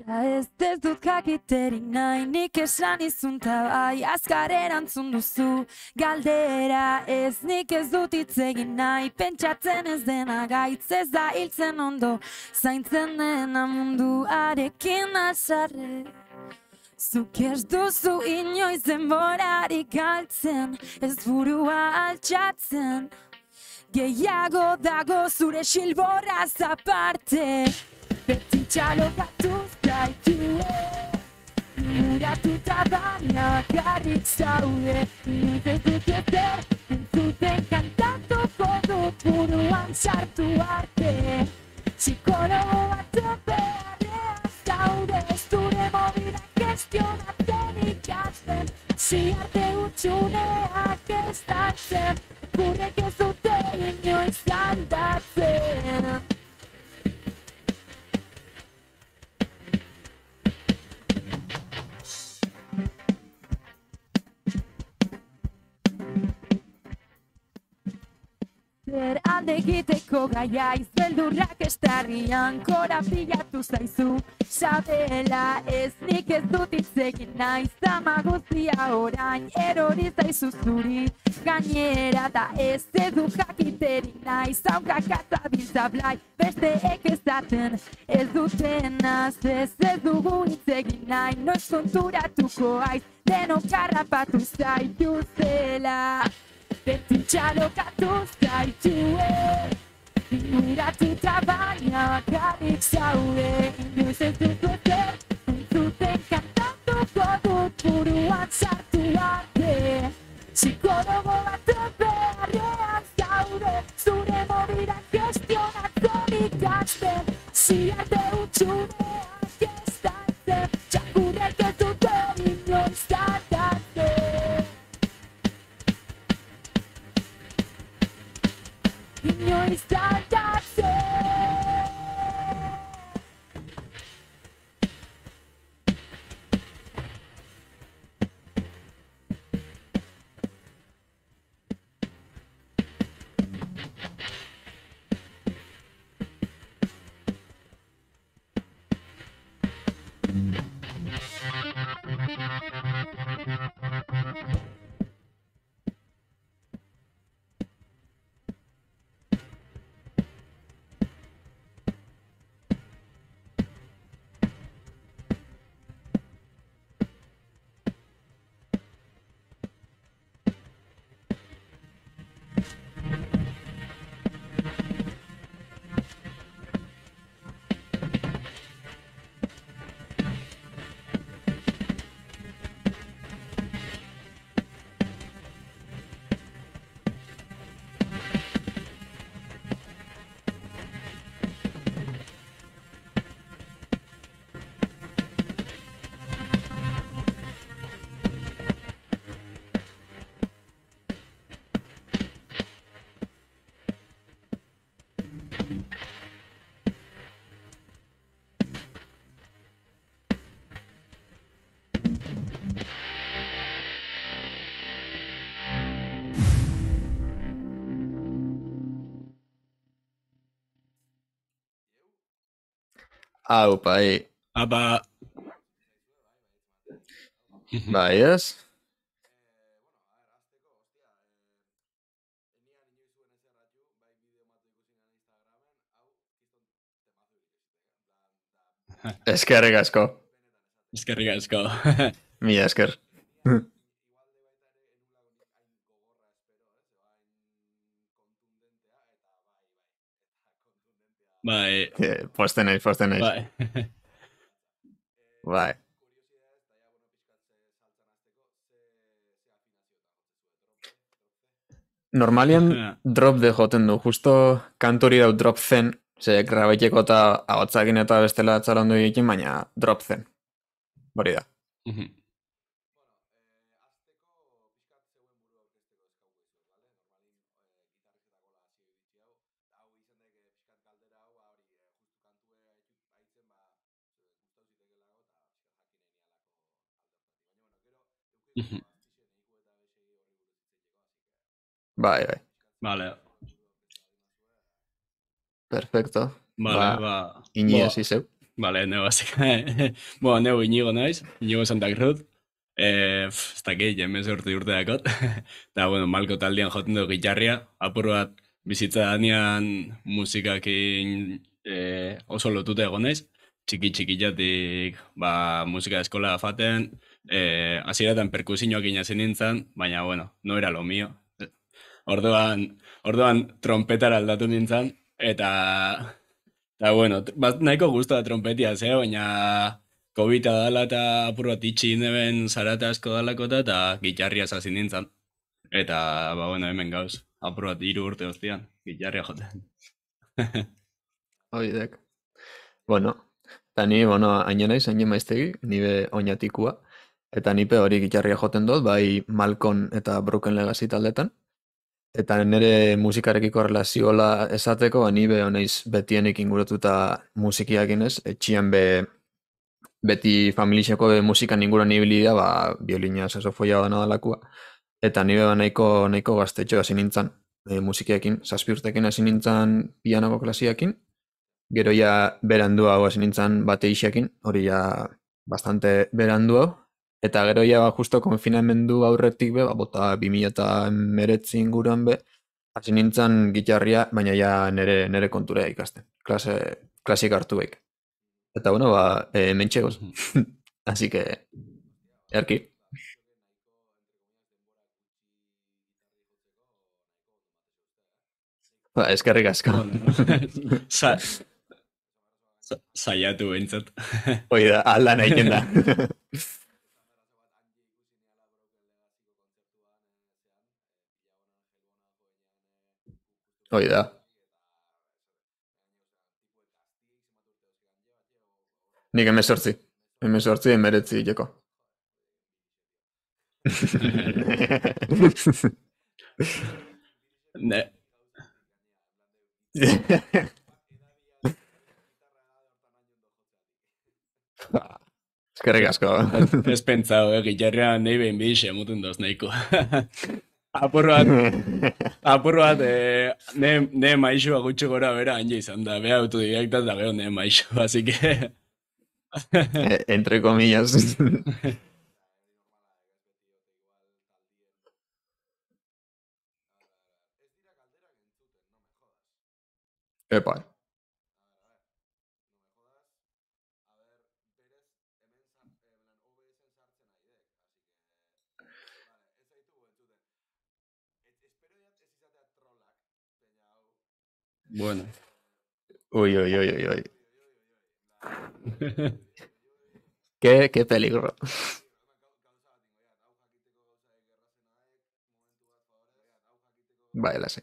Ez dut jakiterik nahi, nik esan izunta bai, azkar erantzun duzu galdera ez, nik ez dut hitz egin nahi, pentsatzen ez dena gaitz, ez da hiltzen ondo, zaintzen dena munduarekin azarre. Zuk ez duzu inoiz denborarik galtzen, ez burua altxatzen, gehiago dago zure silborraz aparte. Beti txalokatuz gaitue, muratuta baina bakarrik zaude, inoiz ez dut ezer entzuten kantatuko dut buruan sartu arte. Psikologo bat beharrean zaude, ez dure mobila gestionatzen ikasten, ziarte utxuneak ez datzen, gurek ez dute inoiz aldatzen. Zer alde egiteko gaiaiz, beldurrak estarrian korapilatu zaizu. Sabela ez, nik ez dut hitz egin naiz, zama guztia orain erori zaizu zuri. Gainera da ez du jakiterik naiz, zaukak azabiltzablai, besteek ezaten ez dutenaz, ez dugu hitz egin nahi, noiz konturatuko aiz, denok harrapatu zaitu zela. Beti txalokatuz gaitue, muratuta baina bakarrik zaude, inoiz ez dut ezer entzuten kantatuko dut buruan sartu arte. Psikologo bat beharrean zaude, zure mobila gestionatzen ikasten, ziarte utxuneak ez datzen, txakurek ez dute inoiz aldatzen. Inoiz aldatzen. Hau, bai. Apa. Bai, ez? Eskerrik asko. Eskerrik asko. Mila esker. Bai. Posten naiz. Bai. Bai. Normalian drop de joten du, justo kanturi dau drop zen, ze grabaiteko eta ahotsakin eta bestela txalondo egin, baina drop zen. Hori da. Bai. Vale. Perfecto. Vale, ba. Ini hasi zeu. Vale, neu hasik. Bueno, neu Inigo naiz, Inigo Santa Cruz. Ez dakit, jemezortzi urte dakot. Eta, bueno, malko taldean joten du gitarria. Apur bat bizitza danean musikakin oso lotuta egon naiz. Txiki-txikiatik musika eskola faten. Hasieratan perkusioakin hasi nintzen, baina, bueno, no era lo mío. Orduan trompetara aldatu nintzen, eta bueno, nahiko guztua trompetia, baina COVID-a dala eta apur bat itxi neben zarata asko dalakota eta gitarria hasi nintzen. Eta, bueno, hemen gauz, apur bat 3 urte ostian, gitarria joten. Oidek. Bueno, eta ni, haino naiz, haino maiztegi, nibe oinatikua. Eta nipe hori gitarria joten dut, bai Malcolm eta Broken Legacy taldetan. Eta nire musikarekiko relazioa esateko, nibe honeiz betienik inguratuta musikiakin ez, etxian beti familixeko musikan inguruan ibilidea, biolina saxofoia da nadalakua. Eta nibe nahiko gaztetxo hasi nintzen musikiakin, 7 urtekin hasi nintzen pianoko klasiakin. Gero ja berandu hau hasi nintzen bateixiakin, hori ja bastante berandu hau. Eta gero ja justo konfinamendu aurretik bota 2019 inguruan hasi nintzen gitarria, baina ja nere kontura ikasten. Klasik hartu behik. Eta bueno, mentxegoz. Así que, erki. Eskerrik asko. Saiatu behintzat. Hoi da, aldan egiten da. Hoi da. Nik 19 jeko. Ne. Eskerrik asko. Ez pentsau, gitarria nahi behin bixe emuten doz nahiko. Apur bat, ne maixua gutxo gora bera hain izan da, beha autodidakta da gero ne maixua, así que... Entre comillas. Epa. Bueno. Uy. Qué peligro. Vaya, la sé.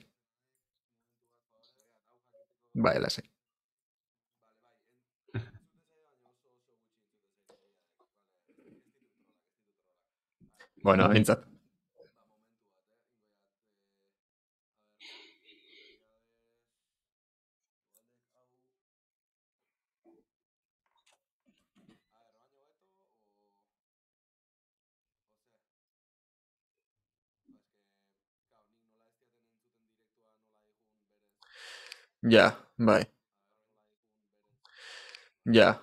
Bueno, aintzat. Ja, bai. Ja.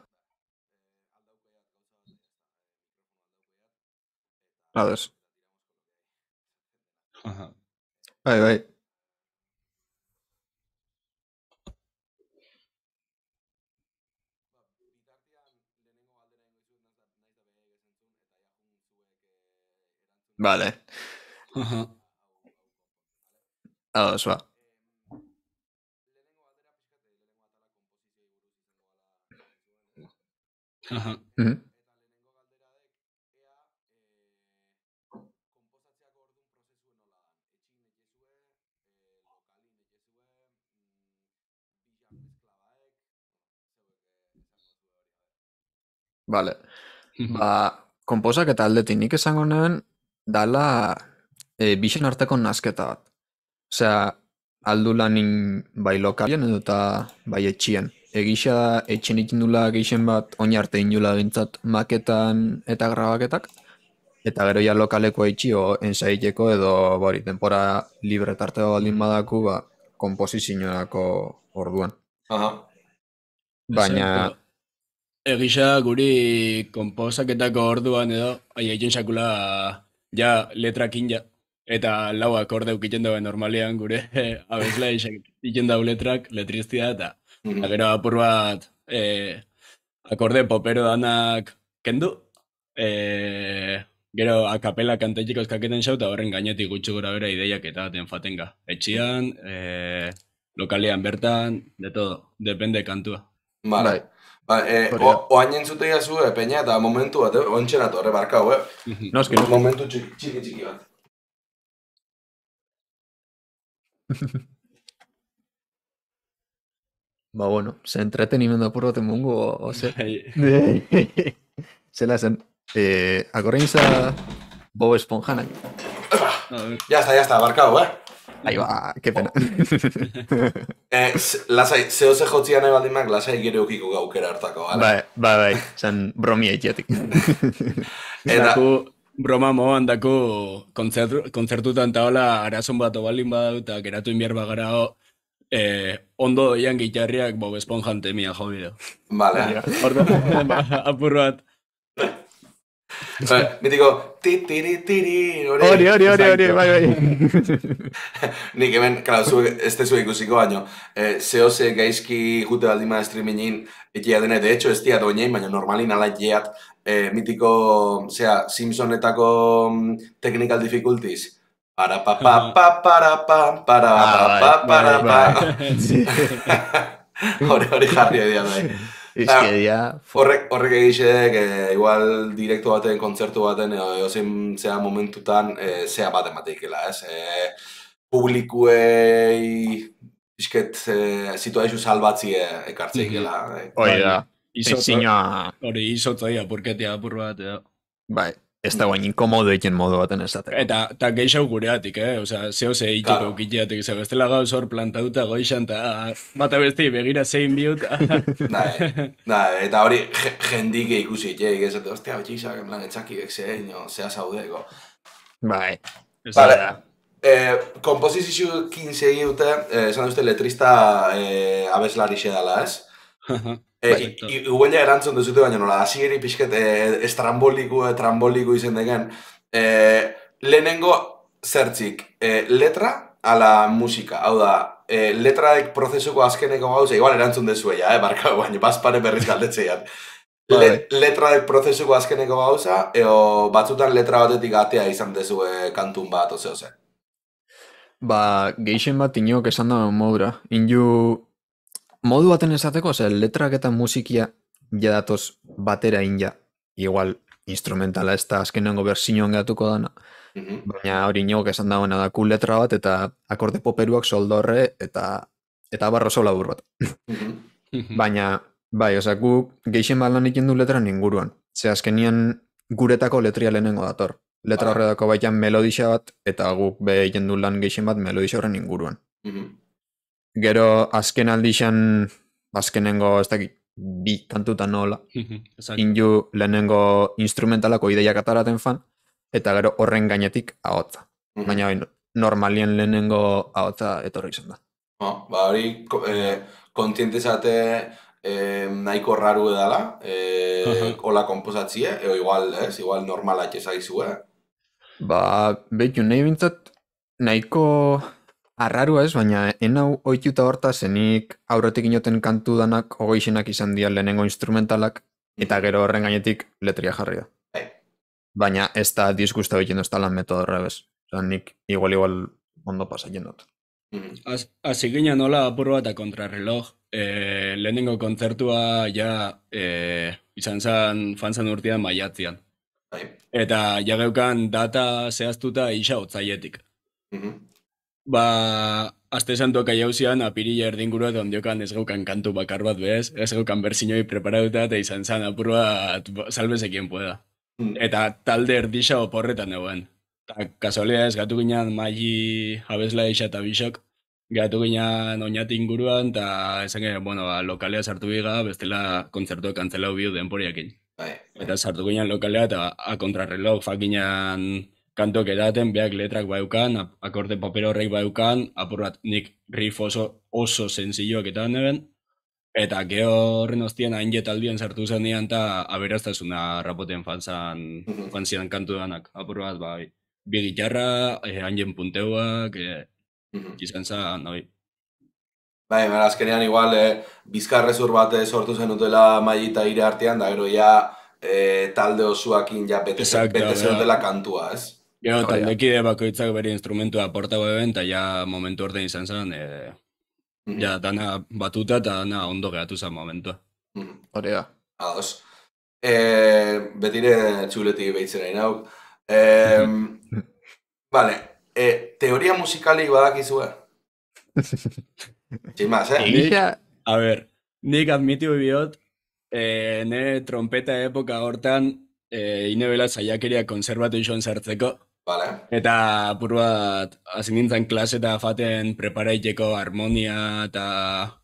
Ados. Bai. Vale. Ados, ba. Vale. Konposak eta aldetik nik esango nuen dala bixen arteko nasketa bat. Osea, aldu lanin bai lokalien edo eta bai etxien. Egisa da etxen ikindula geixen bat oin arte indula bintzat maketan eta grabaketak. Eta gero ja lokaleko etxi o ensaiteko edo bori, tempora libre tarteo baldin badaku komposizioako orduan. Aha. Baina... Egisa guri konposaketako orduan edo, egin sakula ja letrakin ja. Eta lau akorde ukiten dauen normalean gure abesla egiten dau letrak, letristia eta gero apur bat akorde popero danak kendu. Gero akapela kantaitiko eskaketen xau eta horren gainetik gutxu gora bera ideiak eta baten fatenga. Etxian, lokalean bertan, de todo, depende kantua. Vale. Oain entzutea zu, peña, eta momentu bat, ontsenatu, horre barkau, Noski. Momentu txiki bat. Ba, bueno, ze entretenimendu apur baten mungu, oze. Zela zen, akorrein za Bob Esponjanak. Ya está, barkau, Ahí va, qué pena. Lasai, zehose jotzian ebaldimak, lasai gero ukiko gaukera hartako, bale? Bai, zen bromi eitxetik. Daku, broma moan daku kontzertutan eta hola arazon bat obalin badau eta geratu inbiar bagara ondo doian gitarriak Bob Esponjan temia jo bideo. Vale. Apur bat. Mitiko, tiri, Hori, bai. Nik hemen, claro, ez tezu ikusiko baino, zehose gaizki jute baldima streamingin ekia dene, de hecho, ez diat oinein, baina normalin ala jeat, mitiko, Simpsonetako technical difficulties. Para. Hori jarri edia bai. Horrek egizek, igual direktu baten, kontzertu baten, eozein zea momentutan, zea bat emateikela, ez? Publikuei, isket, situaizu salbatzie ekartzeikela. Hori da, hori izotzai apurketia apur bat, edo. Bai, ez da guain inkomodo egin modu baten esateko. Eta geixau gureatik, Osea, zehose eitiko ukiteatik, ze bestela gauz hor plantauta goixan, eta bata besti begira zein bihut. Eta hori jendik ikusi itxeik, ez, ostia, betxizak, en plan, etxakik zein, zea zaudeko. Bai. Vale, komposizio 15 dute, esan duzte letrista abeslari xedala, ez? Iguela erantzun duzute baina nola, hasieri pixket tramboliku izen deken. Lehenengo zertzik, letra ala musika, hau da, letraek prozesuko azkeneko gauza, igual erantzun dezu ella, barka, baina bazpare berriz galdetzeian. Letraek prozesuko azkeneko gauza, eo batzutan letra batetik atea izan dezu kantun bat, ose. Ba, geixen bat inok esan da modura. Modu baten esateko, letrak eta musikia jadatoz batera inja. Igual, instrumentala ez da azkenengo berzinoan gehatuko dana. Baina hori inok esan dagoena da ku letra bat eta akorde poperuak soldo horre eta barro sola labur bat. Baina, bai, gu geixen bat lan ikendu letran inguruan. Ze azkenian guretako letria lehenengo dator. Letra horredako baitan melodixa bat, eta guk be jendu lan geixen bat melodixa horren inguruan. Gero azken aldixan, azkenengo ez dakit, bi kantutan nola, inju lehenengo instrumentalako ideiak ataraten fan, eta gero horren gainetik ahotza. Baina normalien lehenengo ahotza etorri izan da. Ba hori, kontientezate nahiko raru edala, hola komposatzie, eo igual normalak ezaizu, Ba, behitu, nahi bintzat, nahiko arrarua ez, baina enau oituta horta zenik aurretik inoten kantu danak ogoixenak izan dira lehenengo instrumentalak, eta gero horren gainetik letria jarri da. Baina ez da disgusta egiten ez da lan metodo horrebez. Osa, nik igual ondo pasatzen dut. Asi ginen nola apur bat a kontrarreloj, lehenengo kontzertua ja izan zen fanzan urtean maiatzian. Eta ja geukan data zehaztuta isa otzaietik. Ba, aste santuak aiauzian apirila erdinguru eta ondiokan ez geukan kantu bakar bat bez, ez geukan berzinoi preparatuta eta izan zen apur bat salbezekien pueda. Eta talde erdisa oporretan eguen. Eta kasualia ez gatu ginen Maili, Abesla Eixa eta Bixok, gatu ginen oinati inguruan, eta esan ginen, lokalea sartu biga, bestela kontzertuak kantzelau biu denporiakin. Eta sartu ginen lokalea eta a kontrarreloj fakinen kantok edaten, beak letrak baukan, akorde papero horrek baukan, apur bat nik riff oso senzilloak eta neben, Eta geho horren ostian hain jetaldien sartu zenean eta aberastasuna rapoten fanzian kantu danak. Apur bat, bai. Bi gitarra, hain punteuak, izan zan, oi. Bai, azkenean igual bizkarrezur bat sortu zen dutela Mailita ire artean, da gero ja talde osuakin ja bete zen dutela kantua, ez? Gero taldekide bakoitzak bere instrumentua portago eben, eta ja momentu orden izan zen, ja dana batuta eta dana ondo gehatu zen momentua. Hori da. Ados. Betire txuletik behitzen nahi nauk. Vale, teoria musikalik badakizue? Sin más, A ver, nik admitiu biot, ne trompeta epoka hortan, inebela saiakeria konservatu izan sartzeko. Vale. Eta apur bat, hasi nintzen klase eta faten preparaiteko harmonia eta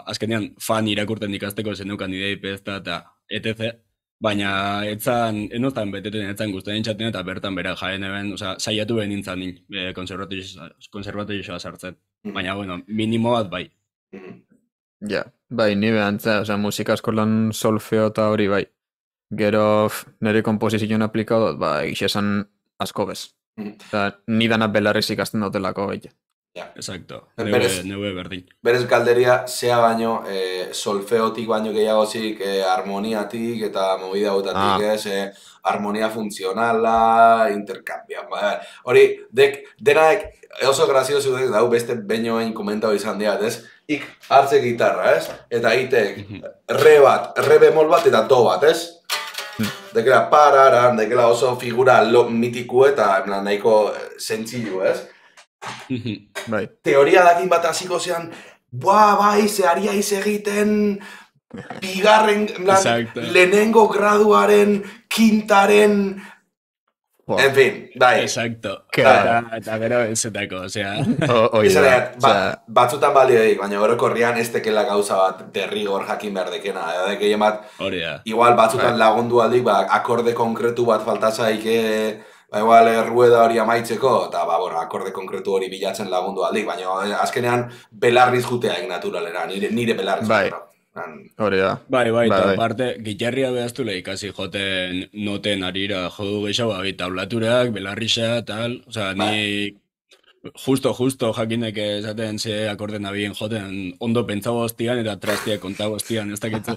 azkenean fan irakurten ikasteko zenukan idei pezta eta etc. Baina enoztan beteten etzan guztien txaten eta bertan bera jaen eben, saiatu behar nintzen nin konservatoioa sartzen. Baina, bueno, minimo bat bai. Ja, bai, ni behantza, musika eskolan solfeo eta hori bai. Gero nire komposizioan aplikadot, esan asko bez. Ni dana belarriz ikasten dutelako gehi. Ja. Exacto, neue berdin. Berez galderia, zea baino, solfeotik baino gehiagozik, harmoniatik eta movida gotatik ez, harmonia funtzionala, interkambia. Hori, denak oso grazioso dek dau beste beinoen komentau izan diat, ez? Ik hartze gitarra, ez? Eta itek re bemol bat eta do bat, ez? Dekela pararan, dekela oso figura mitiku eta nahiko zentzilu, ez? Bai. Teoria dakin bat hasiko zean, bai, ze ariaiz egiten bigarren, lehenengo graduaren, kintaren, en fin, bai. Exacto. Eta bero enzetako, osea. Batzutan balioik, baina orokorrian ez tekela gauza bat derrigor jakin behar dekena. Gehien bat, igual batzutan lagundu aldik, akorde konkretu bat faltazaik, igual rueda hori amaitzeko, eta akorde konkretu hori bilatzen lagundu aldik, baina azkenean belarriz juteaik naturalera, nire belarriz juteaik. Hori da. Bai, eta parte, gitarria behaztula ikasi joten noten arira jodu gehiago, taulaturak, belarrixa, tal, osea, ni justo jakinek esaten ze akorden abien joten ondo pentsago hostian eta trastia kontago hostian, ez dakitzu.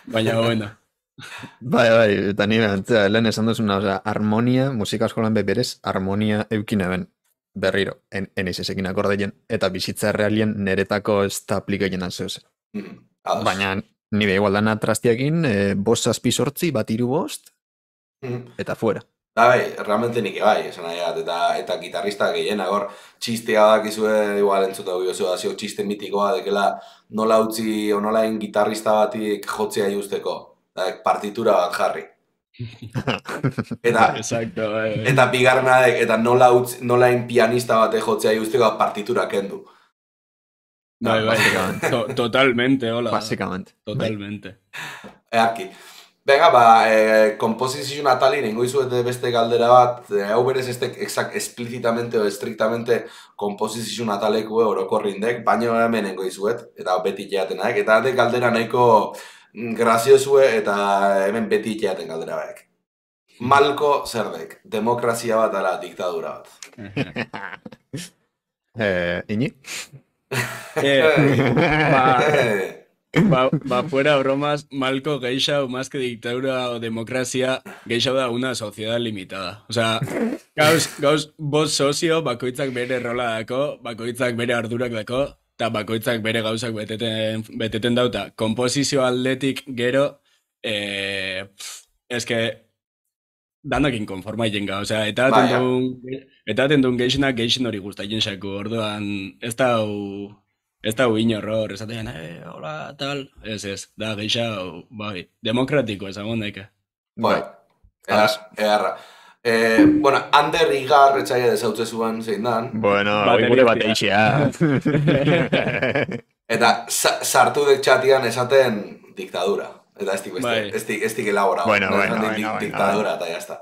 Baina, bueno. Bai, eta ni behantzea, lehen esan duzuna, harmonia, musika eskolan berez, harmonia eukin eben, berriro, enizesekin akordeien, eta bizitza realien neretako ez da aplikeien anzeozen. Baina, nire igualdana trastiakin, bost zazpi sortzi, bat iru bost, eta fuera. Bai, realmente nik bai, esan nahi eta gitarrista gehien, agor, txistea dakizue, igual entzuta giozu da, zio txiste mitikoa, dekela nola utzi, o nola gitarrista batik jotzea justeko. Partitura bat jarri. Eta bigarrena eta nola pianista bat jotzea justeko partitura kendu. Bai, totalmente, hola. Básicamente. Totalmente. Eaki. Venga, komposizioen atalin, ingo izuete beste galdera bat, hau berez explícitamente o estrictamente komposizioen ataleku orokorrindek, baino hemen ingo izuet, eta beti jatenak, eta galdera nahiko graziozue eta hemen beti iteaten galdera baek. Malko zerdek, demokrazia bat ala diktadura bat. Ini? Fuera bromas, Malko geisha o más que dictadura o democracia, geisha da una sociedad limitada. O sea, gauz bost sozio, bakoitzak bere rola dako, bakoitzak bere ardurak dako, eta bakoitzak bere gauzak beteten dauta. Komposizio aldetik gero, eske, danakin konformaien ga, osea, eta aten duen geixenak geixen hori guztaien xako, orduan, ez da inorror, esatean, hola, tal, ez, da geixa, bai, demokratiko ezagun daike. Bai, egarra. Bueno, Ander Igar etxaia desautze zuen zein dan. Bueno, gure bat eixea. Eta sartu dek txatian esaten diktadura. Eta ez dik elaborau. Bueno. Diktadura eta jazta.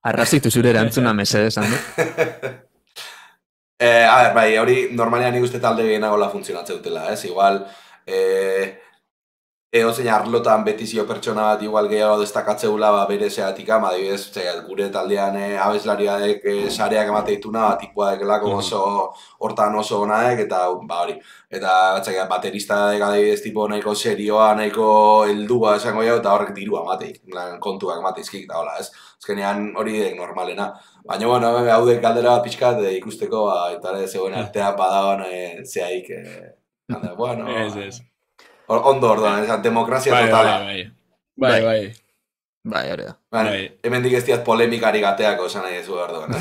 Arrazitu zure erantzuna mesedez, hande? A ver, bai, hori normalean nik uste talde gehienagola funtzionatzen dutela, ez? Igual, Edozein arlotan betizio pertsona bat igual gehiago destakatzeula bere zeatik ama, adibidez, gure taldean abeslariadek sareak emate dituna, tipua dekelako oso hortan oso onaek, eta hori. Eta baterista adibidez tipo nahiko serioa, nahiko heldua esango jau, eta horrek dirua mateik, kontuak mateizkik, da hola, ez? Azkenean hori dek normalena. Baina, bueno, haude galdera bat pixkat ikusteko, eta zegoen artean badagoen zeaik, bueno... Ez. Ondo orduan, demokrazia totala. Bai. Hori da. Hemen dik ez diat polemikari gateako esan nahi ezu orduan.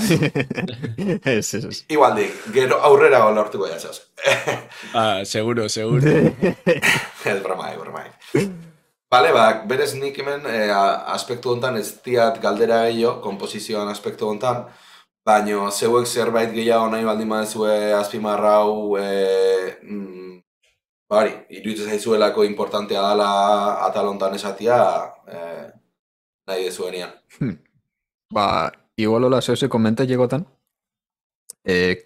Ez. Igual dik, gero aurrera lortuko jatzoz. Seguro. Ez bromai. Bale, berez nik hemen aspektu hontan ez diat galdera gehiago, komposizioan aspektu hontan, baina zeuek zerbait gehiago nahi baldin badezue azpimarrau Bari, iruditzen zaizuelako importantea dela atal hontan esatia nahi dezuenian. Igual hola zeuze komente llegotan,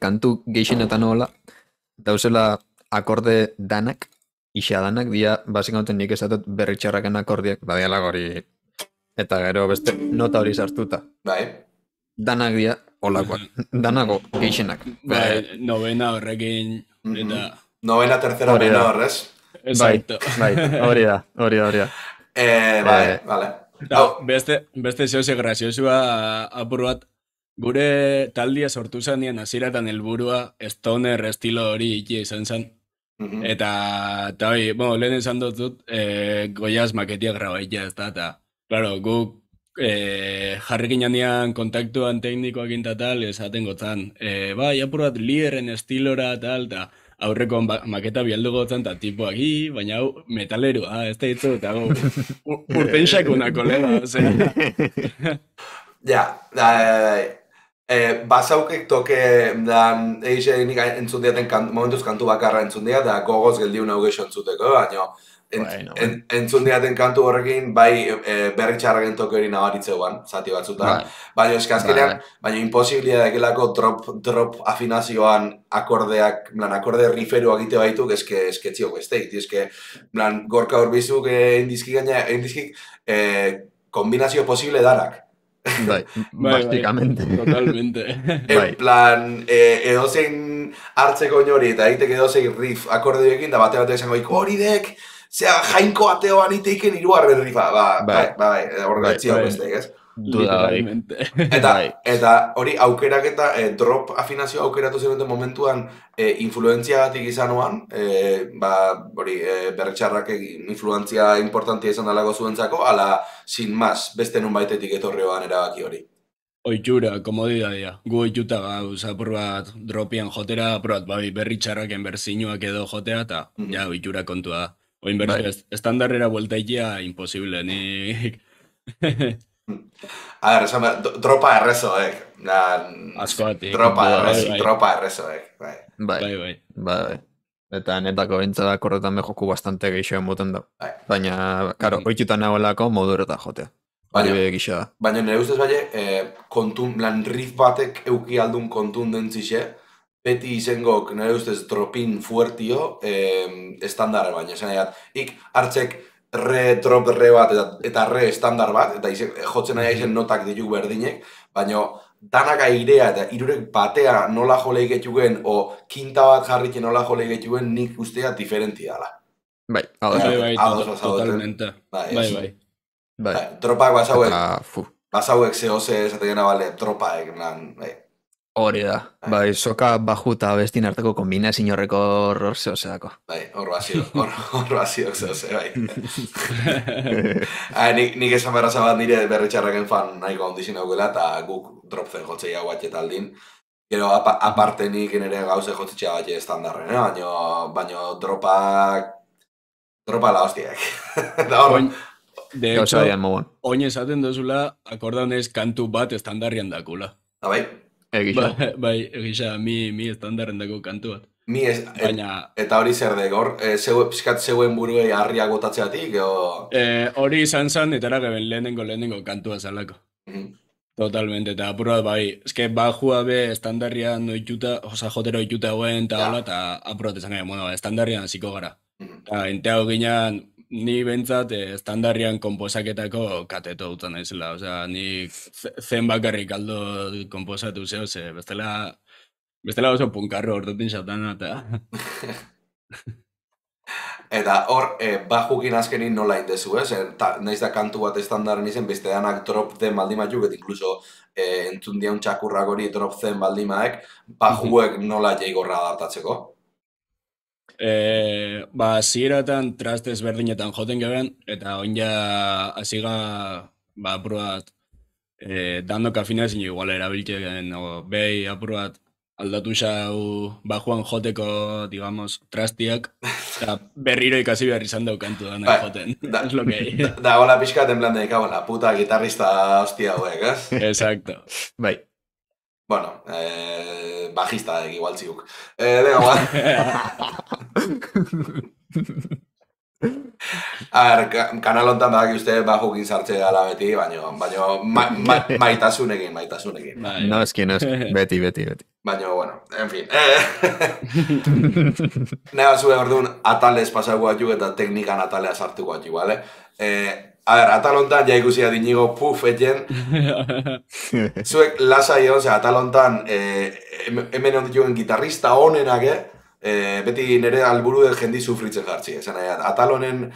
kantu geixenetan hola, dauzela akorde danak, isa danak, dia, basikauten nik esatot berritxarraken akordiak, badiala hori, eta gero beste nota hori sartuta. Bai. Danak dia, holakoak, danako geixenak. Novena horrekin, eta... Novena, tercera menor, ez? Exacto. Bai, hori da. Vale. Beste zehoze graziosua apur bat, gure taldia sortu zanean hasieratan helburua stoner estilo hori iki izan zen. Eta hori, lehen esan dut, goiaz maketia grabaitia ez da, eta, claro, guk jarrekin janean kontaktuan teknikoak intatal, esaten gotzan, apur bat lieren estilora tal, eta aurreko maketa bialdu gotzan, eta tipoak, baina hau metalerua, ez da hitzu, eta urtenxakunako leba, ozera. Ja, basaukek toke, egise nik entzun diaten momentuz kantu bakarra entzun diat, da gogoz geldiun hau geixo entzuteko, baina entzun diaten kantu horrekin, bai berritxarraken toke hori nabaritzeuan, zati batzutan. Baina eskazkenean, baina imposibilia dekelako drop afinazioan akordeak, akorde riferu agite baituk, eske txiok beste, eske, gorka horbizuk indizkik kombinazio posible darak. Bai, basicamente. Totalmente. En plan, edozein hartzeko inori eta egiteke edozein riff akordioekin, da bate esango hori dek, zera jainko ateoan iteiken irugarren riffa, bai, horrela txiok besteik, ez? Eta hori aukerak eta drop afinazio aukeratu zenuten momentuan influenziagatik izanoan, hori berretxarrak influenzia importantia izan dalako zuentzako, ala sin más, beste nun baitetik etorrioan erabaki hori. Oitxura, komodidadia. Gu oituta gauz, apur bat dropian jotera, apur bat berritxarraken berzinuak edo jotea, eta ja, oitxura kontua da. Oin berriz, estandarrera bueltaikia, imposible, nik... A ver, dropa errezoek. Askoatik. Dropa errezoek. Bai. Eta netako bintzada korretan mejoku bastante geixoen moten da. Baina, karo, oitxutan nagoelako modureta jotea. Baina nire ustez riff batek euki aldun kontundentzise, beti izengok nire ustez dropin fuertio estandar baina. Ik hartzek drop bat eta estandar bat, eta jotzen nahi izen notak dituk berdinek, baina danak airea eta irurek batea nola joleik etxugen, o kinta bat jarriken nola joleik etxugen, nik ustea diferentia dala. Bai, totalmente. Bai. Tropak basauek zehoze esategena bale, tropaek, hori da, bai, soka baju eta bestin arteko kombinazio horreko horror zehozeako. Bai, horro haziok zehoze, bai. Nik esan berraza bat nire berritxarraken fan nahiko ondizin haugela, eta guk drop zen jotzei hau batxe taldin. Gero, aparte nik nire gauze jotzetxea batxe estandarren, baina dropa la hostiak. De hecho, oin esaten dozula, akordaunez kantu bat estandarrian dakula. Bai? Egisa. Bai, egisa, mi estandarren dako kantu bat. Eta hori zer dek, piskat zeuen buruei harria gotatzeatik, hori izan zan, eta erageben lehenengo kantua zalako. Totalmente, eta apurrat bai, eske bajua be estandarrian oituta, jotera oituta guen, eta hola, eta apurrat esan gai, estandarrian hasiko gara. Enteago ginean, ni bentsat estandarrian komposaketako kateto dutan naizela. Osea, ni zen bakarrik aldo komposatu zeo, ze bestela oso punkarro ordutin xatana, eta... Eta hor, bajukin azkenin nola indezu, naiz da kantu bat estandaren izen, beste danak drop zen baldimatuk, eta inkluso entzun dian txakurrak hori drop zen baldimaek, bajuek nola jaigorra adaptatzeko? Zieratan traste ezberdinetan joten geben, eta oin ja hasiga apurat dando kafina ezin igual erabiltzen, behi apurat aldatu xau bajuan joteko, digamos, trastiak, eta berriro ikasi behar izan dau kantu dana joten. Es lo que hay. Da gola pixkat en plan de, cago en la puta gitarrista hostia hauek, Exacto. Bai. Bueno, bajista igual ziuk. Venga, guan. A ver, kanal hontan badaki uste bajukin sartze gala beti, baina maitasunekin. No, eski, beti. Baina, bueno, en fin. Nega zue orduan atalez pasako batzuk eta teknikan atalea sartuko batzuk, bale? A ver, atal hontan ja ikusi adinigo puf etien. Zuek lasai egon, atal hontan hemen ondituen gitarrista honenak, beti nire alburu jendi sufritzen jartzi. Atal honen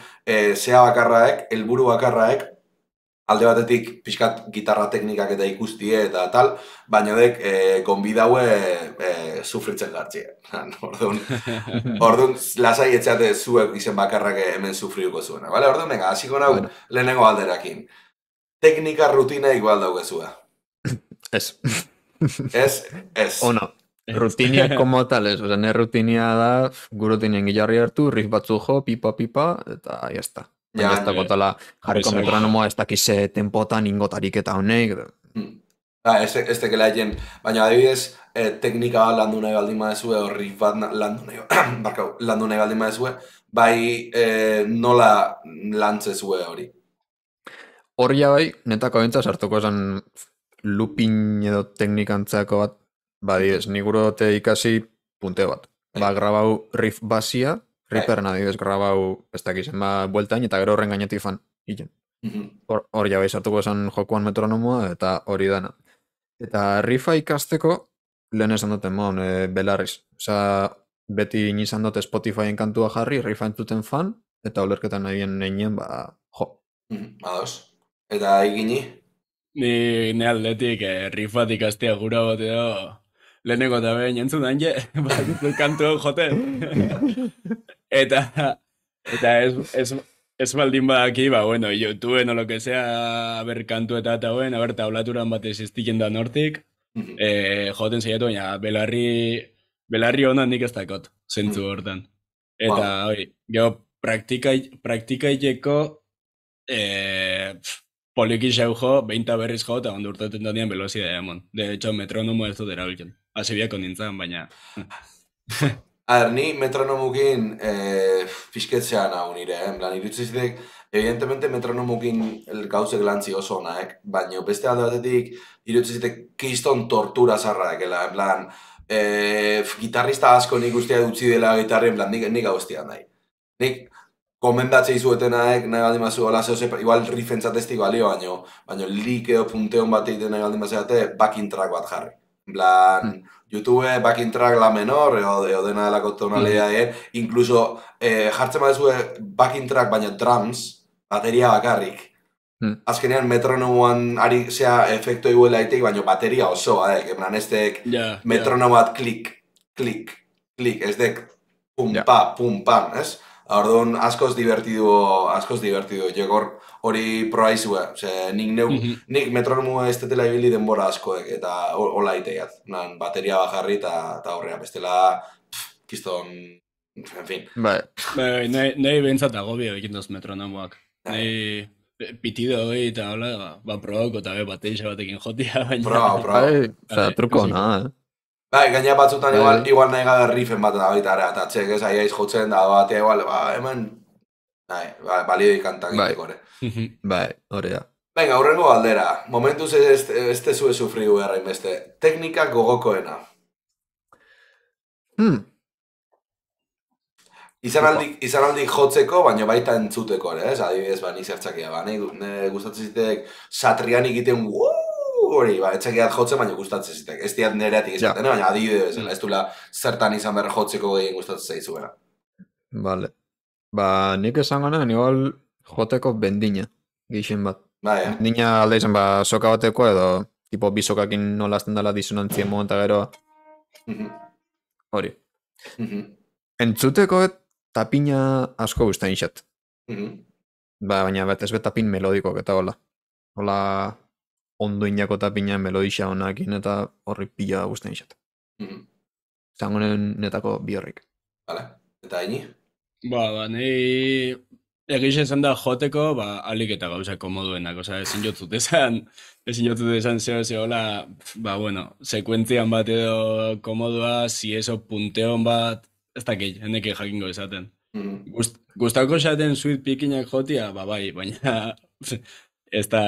zea bakarraek, helburu bakarraek, alde batetik pixkat gitarra teknikak eta ikustie eta tal, baina dek gonbidaue sufritzen jartzi. Orduan, lasai etxeate zuek izen bakarrak hemen sufriuko zuena. Vale? Orduan, venga, hasiko nau lehenengo alderakin. Teknika rutina igual daugezua. Ez. Ez. Ono. Rutinia como tales, o sea, ne rutinia da, gurutinien gilarri hartu, riff batzu jo, pipa, eta jazta. Ja, ez dago tala jarriko metronomoa ez dakize tempotan ingotarik eta honek. Ez tekela egin, baina adibidez, teknika bat landu nahi baldin badezue, o riff bat landu nahi baldin badezue, bai nola lantzezue hori? Hor ja bai, netako bentsa sartuko esan looping edo teknikantzako bat, badidez, nik gurote ikasi punte bat. Grabau riff basia, ripperna adibidez grabau ez dakizen, bueltain eta gero horren gainetik fan, hilen. Hor ja bai sartuko esan jokuan metronomoa eta hori dana. Eta riffa ikasteko, lehen esan duten mon, belarriz. Osa, beti inizan dute Spotifyen kantua jarri, riffa entzuten fan, eta olerketan nahien neinien, jo. Ados. Eta egini? Ni aldetik riffat ikastea gura bat edo, leheneko eta behin entzun danje, kantu joten. Eta ez baldin badaki, bueno, YouTubeen o lo que sea, ber kantu eta hauen, taulaturan bat existiken da nortik, joten zeiatu, baina belarri honan nik ez dakot, zentzu hortan. Eta, geho, praktikaiteko poliki xau jo, 20 berriz jo, eta ondo urtaten donian velozidea emon. De hecho, metronomo ez dut erabiltzen. Hasi biako nintzen, baina... A ver, ni metronomukin fisketzean hau nire, irutzizitek, evidentemente metronomukin gauzek lantzi oso onaek, baina beste alde batetik irutzizitek kiston tortura zarraek, en plan, gitarrista asko nik ustea dutzi dela gitarri, en plan, nik hau estian nahi. Nik komendatzei zuetenaek, nahi baldin mazu, hola zehose, igual riffentzatestik balio, baina likeo punteon bat egiten nahi baldin mazuate, backing track bat jarri. En plan, YouTube, backing track la menor, edo dena delako tonalea, incluso jartzen badezue backing track, baina drums, bateria bakarrik. Azkenean metronomoan ari zea efektu iguela itek, baina bateria osoa, en plan, ez dek metronomat klik, ez dek pum pam, ez? Orduan, askoz divertidu, jegor hori proaizue, nik metronomu ez tetela ibili denbora askoek, eta hola iteiat, bateria bajarri eta horrea, bestela, kiston, en fin. Nahi behintzat agobio ekindoz metronomoak. Nahi pitido hori eta hola, probauko eta bateixa batekin jotia, baina... Probau. Truko na, Bai, gaina batzutan igual nahi gabe riffen bat da baita ere, eta txek ez aiaiz jotzen da batea igual, hemen, balio ikantak egiteko ere. Bai, hori da. Venga, hurrengo galdera, momentuz ez tezue sufriu beharrein beste, teknika gogokoena. Izan aldi jotzeko, baina baita entzuteko, ez? Adibidez, ni zertxakia, gustatzen zitek Satriani egiten hori, etxakiat jotzen, baina gustatzen zitek. Ez diat nereatik izaten, baina adibidez, ez dula zertan izan behar jotzeko gehien gustatzen zaizuena. Vale. Nik esango nahi, igual joteko bendina, gixen bat. Bendina alde izan, soka bateko edo, tipo, bisokakin nolazten dela disonantzien momenta gero. Hori. Entzuteko tapina asko guztain izat. Baina ez bet tapin melodikoak eta hola. Hola ondo inako tapina melodisa honakin eta horri pila guztain izat. Zango netako bi horrik. Vale, eta haini? Nahi egiz esan da joteko, alik eta gauza komoduenak, ezin jotzut esan zehola, sekuentzian bat edo komodua, si eso punteon bat, ez dakit, hendeke jakingo esaten. Gustako esaten sweet pickinak jotia, bai, baina ez da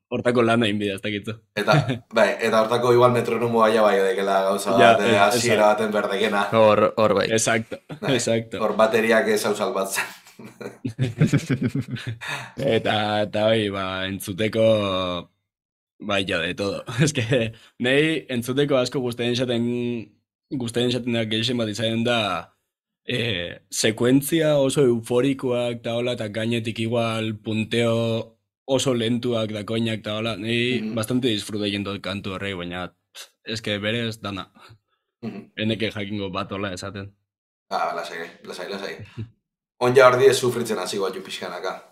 hortako lana inbida, ez dakitzu. Eta hortako igual metronomo baina bai edekela gauza bat, hasiera baten berdekena. Hor bai. Exacto. Hor bateriak ez hau salbatzen. Eta bai, entzuteko bai, de todo. Ez que, nahi entzuteko asko guztien esaten da gehien bat izaten da sekuentzia oso euforikoak eta hola, eta gainetik igual punteo oso lentuak da koinak eta hola, nahi bastante disfruta egin dut kantu horrei, baina ez que berez dana. Eneke jakingo bat hola esaten. Lasai. Onja hor diez sufritzen hasi guatu pixkanaka.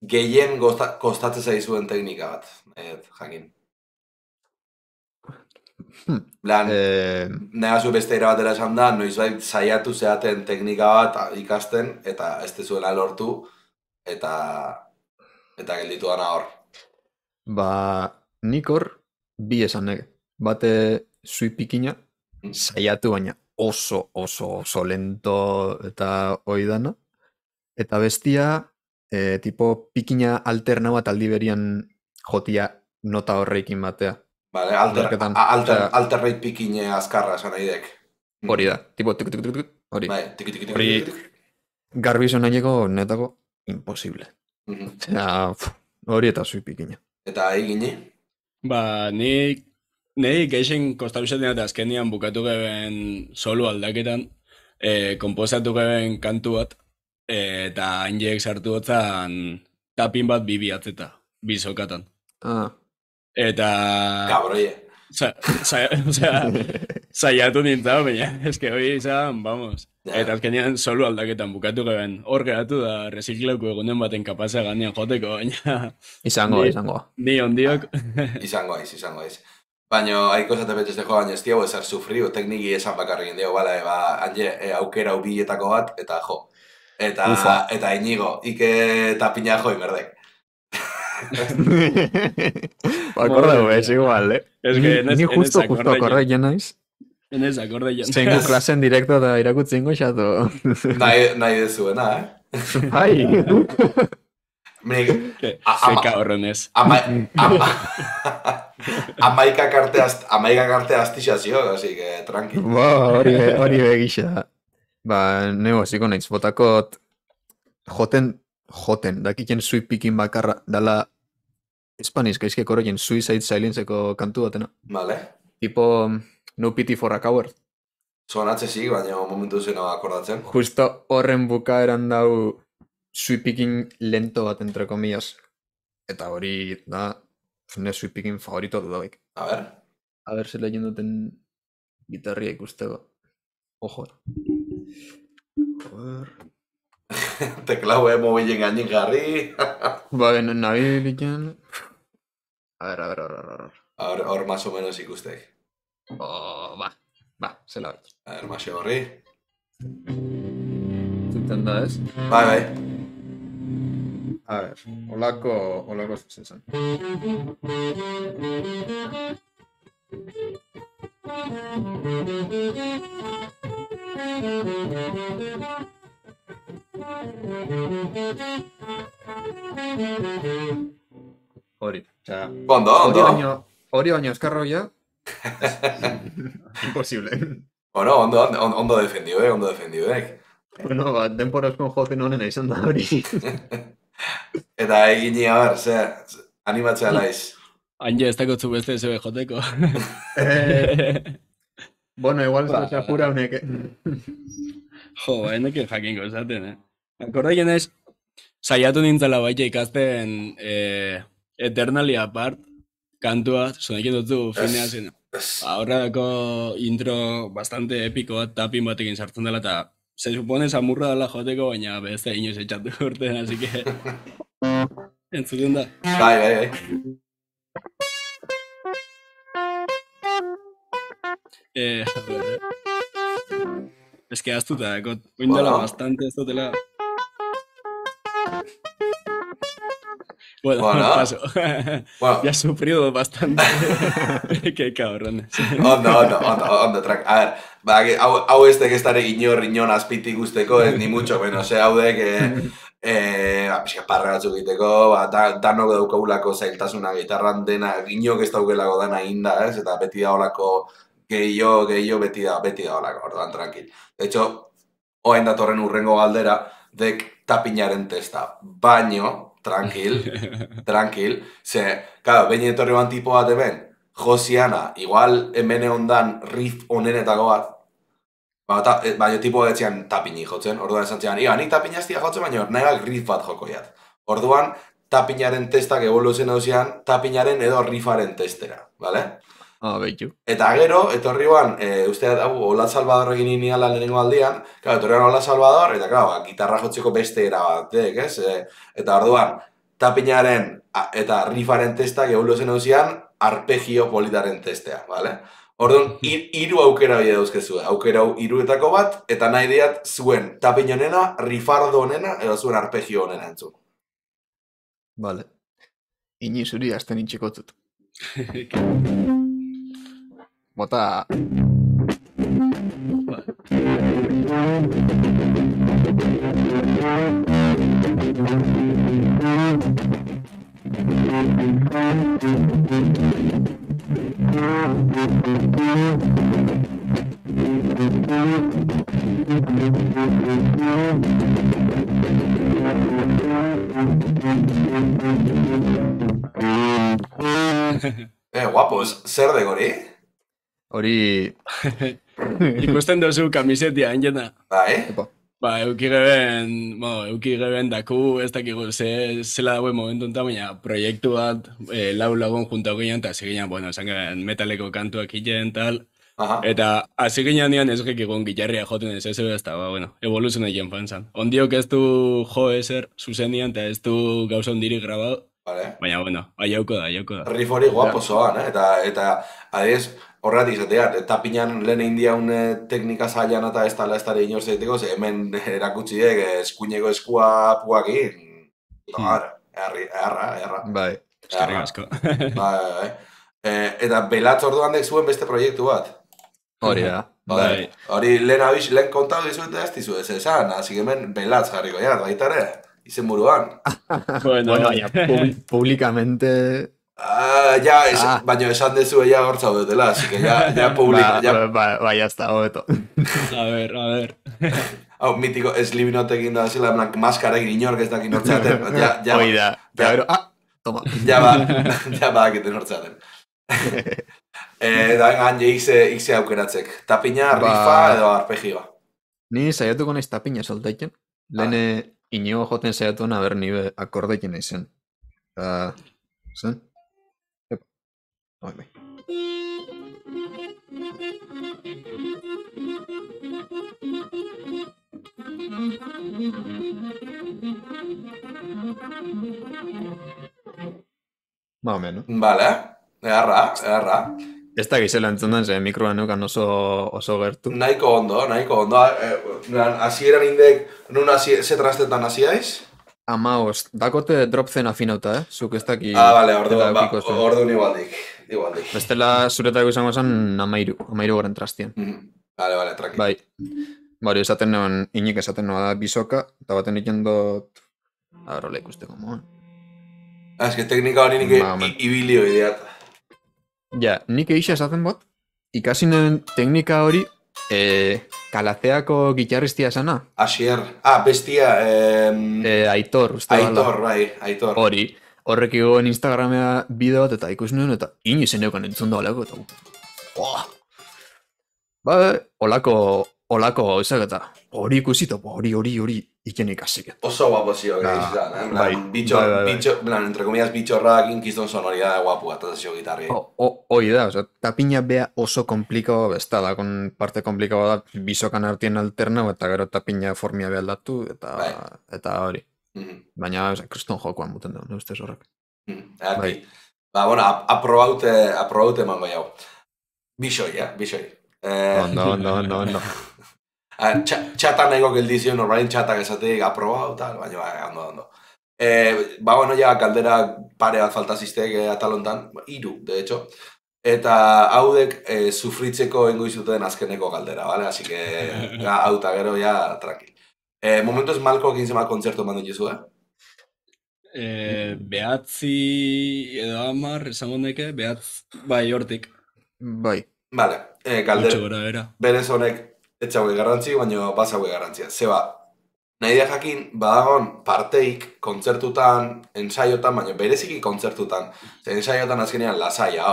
Gehien kostatzen zaizuen teknika bat, jakin. Negazu beste batera esan da, noizbait saiatu zeaten teknika bat ikasten, eta ez tezuela lortu, eta gelditu dana hor. Nik hor bi esan nege. Bate sui pikina, saiatu baina oso lento eta oidana. Eta bestia, tipo pikina alterna bat aldi berian jotia nota horreikin batea. Vale, alternate pikine azkarra esan nahi dek. Hori da, tipo tuk-tuk-tuk-tuk, hori. Hori garbi esan nahieko netako imposible. Hori eta sui pikina. Eta egine? Nei geixen kostabizaten eta azkenian bukatu geben solo aldaketan, komposatu geben kantu bat, eta hainjek sartu gotzan tapin bat biatzeta, bizokatan. Eta... Kabroie. Zaiatu nintzen, baina, eske hori izan, vamos. Eta azkenian solo aldaketan bukatu geben, hor geratu da reziklauko egunen baten kapazea ganean joteko, baina... Izango. Ni ondiok. Izango. Baina, haiko esate betez deko, baina ez diago ezer sufriu, tekniki esan bakarrikin diago, hanje aukera ubiletako bat, eta jo. Eta inigo, ike tapina joi merdek. Akordau ez igual, Ni justo akorde ya naiz. Enez akorde ya naiz. Zengu klasen direkto eta irakutzingo xatu. Nahi dezuena, Bai. Zeka horrenez. Amaikak arte astixazio, así que tranqui. Hori begisa. Nego, ziko nahiz, botakot joten, dakiken sui pikin bakarra, dala Spanish, gaizkeko horrekin Suicide Silenceko kantu batena. Vale. Tipo, No Pity for a Coward. Sonatze zik, baina momentu zena akordatzen. Justo horren bukaeran dau sui pikin lento bat, entre comillas. Eta hori da, ne sui pikin favorito dudaik. A ver, se lehen duten gitarria ikusteko. Ojo. Joder. Teklau mobilen gainik jarri. Nahi biken... A ver. Hor más o menos ikustek. Zela bai. A ver, más horri. Zuten da ez? Bai. A ver, holako zuzen. Hori, ondo. Hori baino eskarroia. Imposible. Bueno, ondo defendiu, ondo defendiu, Bueno, denporazkoan joten honena izan da hori. Eta egini, animatzea laiz. Hain ez dakotzu beste zebe joteko. Bueno, igual ez da pura honek. Jo, eneke jakingo esaten, Akordaien ez, saiatu nintzela baita ikasten Eternally Apart kantua, sonekin dutzu finea zen. Horrelako intro bastante epiko bat, tapin batekin sartzen dela, eta se supone samurra dela joteko, baina beste inoz etxatu urtean, así que... Entzuten da. Bai. A ver, Es que aztuta, oindela bastante ez dutela. Bueno, paso. Ya he sufrido bastante. Qué cabrón. Ondo, trank. A ver, hau ez dek ez dara inon azpitik guzteko, ni mucho menos, hau dek parra batzuk egiteko, danok daukagulako zailtasuna gitarran dena, inok ez daukelako dana inda, eta beti da olako gehiago beti da olako, orduan, tranquil. De hecho, oain datorren urrengo galdera, dek tapinaren testa, baino, tranquil, ze, claro, behin etorri ban tipo bat hemen, Josiana, igual hemen ondan riff onenetako bat, baina tipo betzian tapini jotzen, orduan esan txean, nik tapinaztia jotzen, baina nahiak riff bat joko jat. Orduan, tapinaren testak evoluzen hauzean, tapinaren edo riffaren testera, bale? Behitu. Eta gero, etorri ban, uste Ola Salvador egin iniala lehenengo aldian, etorri ban Ola Salvador, eta gitarra jotzeko beste era batek, ez? Eta orduan, tapinaren eta riffaren testak evoluzen hauzean, arpegio politaren testea, bale? Orduan, hiru aukera hori dauzkezu, aukera hiruetako bat, eta nahi diat zuen tapin honena, riffardo honena, edo zuen arpegio honena entzun. Vale. Ini zuri azten itxikotzut. Bota... Guapo, zer de gori? Hori... Ikusten dozu kamisetia, enjena. Bai? Euki geben daku, ez dakigu, zela dagoen momentu enta, baina proiektu bat lau lagun juntako ginen, eta hasi ginen, bueno, esan metaleko kantuak hiten, tal. Eta hasi ginen nian ez gekigun gitarria joten ez eta, bueno, evoluzio egin fanzan. Ondiok ez du jo ezer zuzenian, eta ez du gauza ondirik grabado. Baina, bueno, aiauko da. Riff hori guapo zoan, eta adiez, horretik izatea, tapinan lehen indiaun teknika zailan eta ez dara inoz egiteko, hemen erakutsi dek eskuineko eskua puakin. Erra. Bai. Eskerrik asko. Bai. Eta belatz orduan dek zuen beste proiektu bat. Hori da. Bai. Hori lehen kontatu dizuete ez dizu ez esan, hasi hemen belatz jarriko jat, baitare, izen buruan. Bueno, publikamente... baina esan dezu ella gortza dutela, así que ya publica. Bai, hasta hobeto. A ver. Hau, mitiko, Slipknotekin da zela, maskarekin inork ez dakin hortzaten. Hoi da. Toma. Ja badakiten hortzaten. Da engan, ikze aukeratzek. Tapina, rifa edo arpegioa. Ni saiatuko naiz tapina soltaiken. Lehen Inigo joten saiatuan aber nibe akordeiken naizen. Zen? Bai. Ba, omen, no? Vale, eharra. Ez da gizela entzundan, ze mikroan neukan oso gertu. Nahiko ondo. Hasieran indek, nun ze trastetan hasiaiz? 15, dakote dropzen afinauta, zuk ez daki... Vale, orduan igualdik. Bestela zuretako izango zen 13 garen trastien. Vale, tranquil. Bai, bari esaten neuen, inik esaten noa da bisoka, eta baten iken dut... Arrola ikusteko moan. Ez que teknika hori nik ibilio ideat. Ja, nik eixa esaten bot, ikasi nuen teknika hori Kalazeako gitarristia esana? Asier. Bestia. Aitor, uste bala. Aitor, bai, Aitor. Hori, horrek egoen Instagramea bideo bat eta ikus nuen eta inoizen euken entzun da olako eta olako gauzak eta hori ikusita, hori iken ikasik. Oso guapo zio, entre comillas, bitxorrak inkizton sonoridad guapu eta zio gitarri. Hoi da, tapina bea oso komplikao besta da, parte komplikao da, bisokan artien alternau eta gero tapina formia beha aldatu eta hori. Baina, kriston jokoan muten da, ne ustez horrek. Bueno, aprobaute eman bai hau. Bisoi. Ondo. Txatan nahi gokildizio, normalin txatak esatik aprobau, tal, baina ondo. Bueno, ja, galdera pare bat falta ziztek atalontan, 3, de hecho. Eta haudek sufritzeko ingoizuten azkeneko galdera, vale? Así que, hauta gero, ja, tranquil. Momentuz Malko 15 kontzertu eman dituzu, Behatzi edo 10, esango neke, bai, hortik. Bai. Vale, galdera, berez honek etxaue garrantzi, baina bazaue garrantzia. Zeba, nahi da jakin, badagon parteik kontzertutan, ensaiotan, baina bereziki kontzertutan. Ensaiotan azkenean lasaia,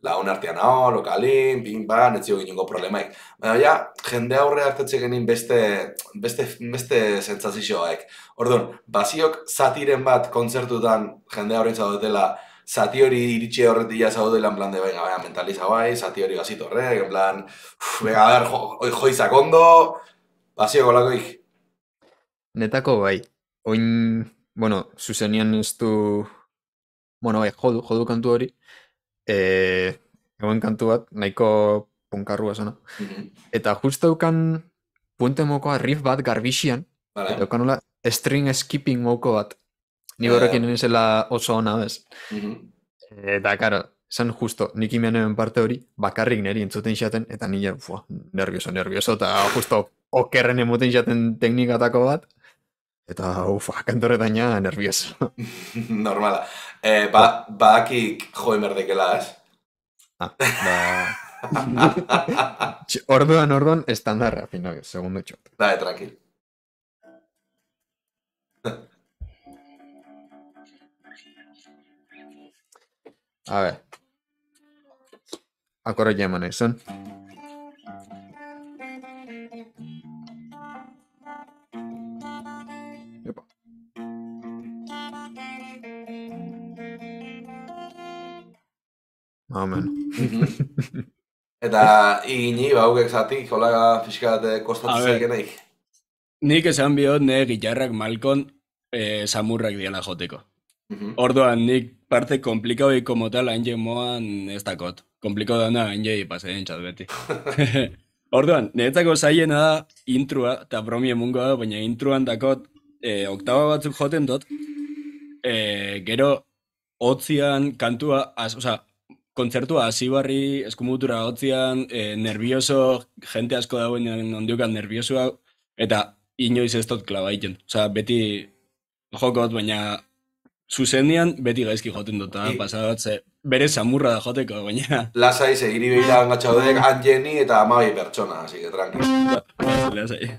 lagun artean lokalin, pin-pan, etzio ginengo problemaik. Baina ja, jende aurre hartetxe genin beste sentsazioak. Orduan, baziok zatiren bat kontzertutan jende aurre zaudetela, zati hori iritsi horretila zaudela, en plan de, venga, mentaliza guai, zati hori gazito horrek, en plan, venga, a ver, joizak ondo, baziok olakoik. Netako bai, oin, bueno, zuzenian ez du, bueno, bai, jodu kantu hori, egoen kantu bat, nahiko punkarrua zena. Eta justo eukan punte mokoa riff bat garbixian, eta eukan hola string skipping moko bat. Ni horrekin nintzela oso ona, bez? Eta, karo, esan justo, nik imenean parte hori, bakarrik niri entzuten xaten, eta nire, nervioso, eta justo okerren emuten xaten teknikatako bat, eta, kantorretan ja, nervioso. Normala. Badakik joen berdekela, ez? Orduan, estandarra, fino, segundo txot. Dale, tranquil. A ver. Akora llaman eso. Más o menos. Eta igini, baukek zatik, hola fiskate kostatzen zaikeneik. Nik esan bihot, gitarrak Malkon samurrak diala joteko. Orduan, nik parte komplikau como tal, hain moan ez dakot. Komplikau dana, hain paseen txat beti. Orduan, niretzako zaiena da intrua, eta bromi emungo da, baina intruan dakot oktaba batzuk joten dut, gero hotzian kantua, kontzertua hasi barri, eskumutura hotzian, nervioso, jente asko dauen ondiukan nerviosoa, eta inoiz ez dut klabaiten. Beti jokot, baina zuzenian beti gaizki joten dut, pasadat, bere samurra da joteko, baina... Lasai, segiri behira angatxaudek, Anjeni eta 12 pertsona, así que tranqui. Lasai.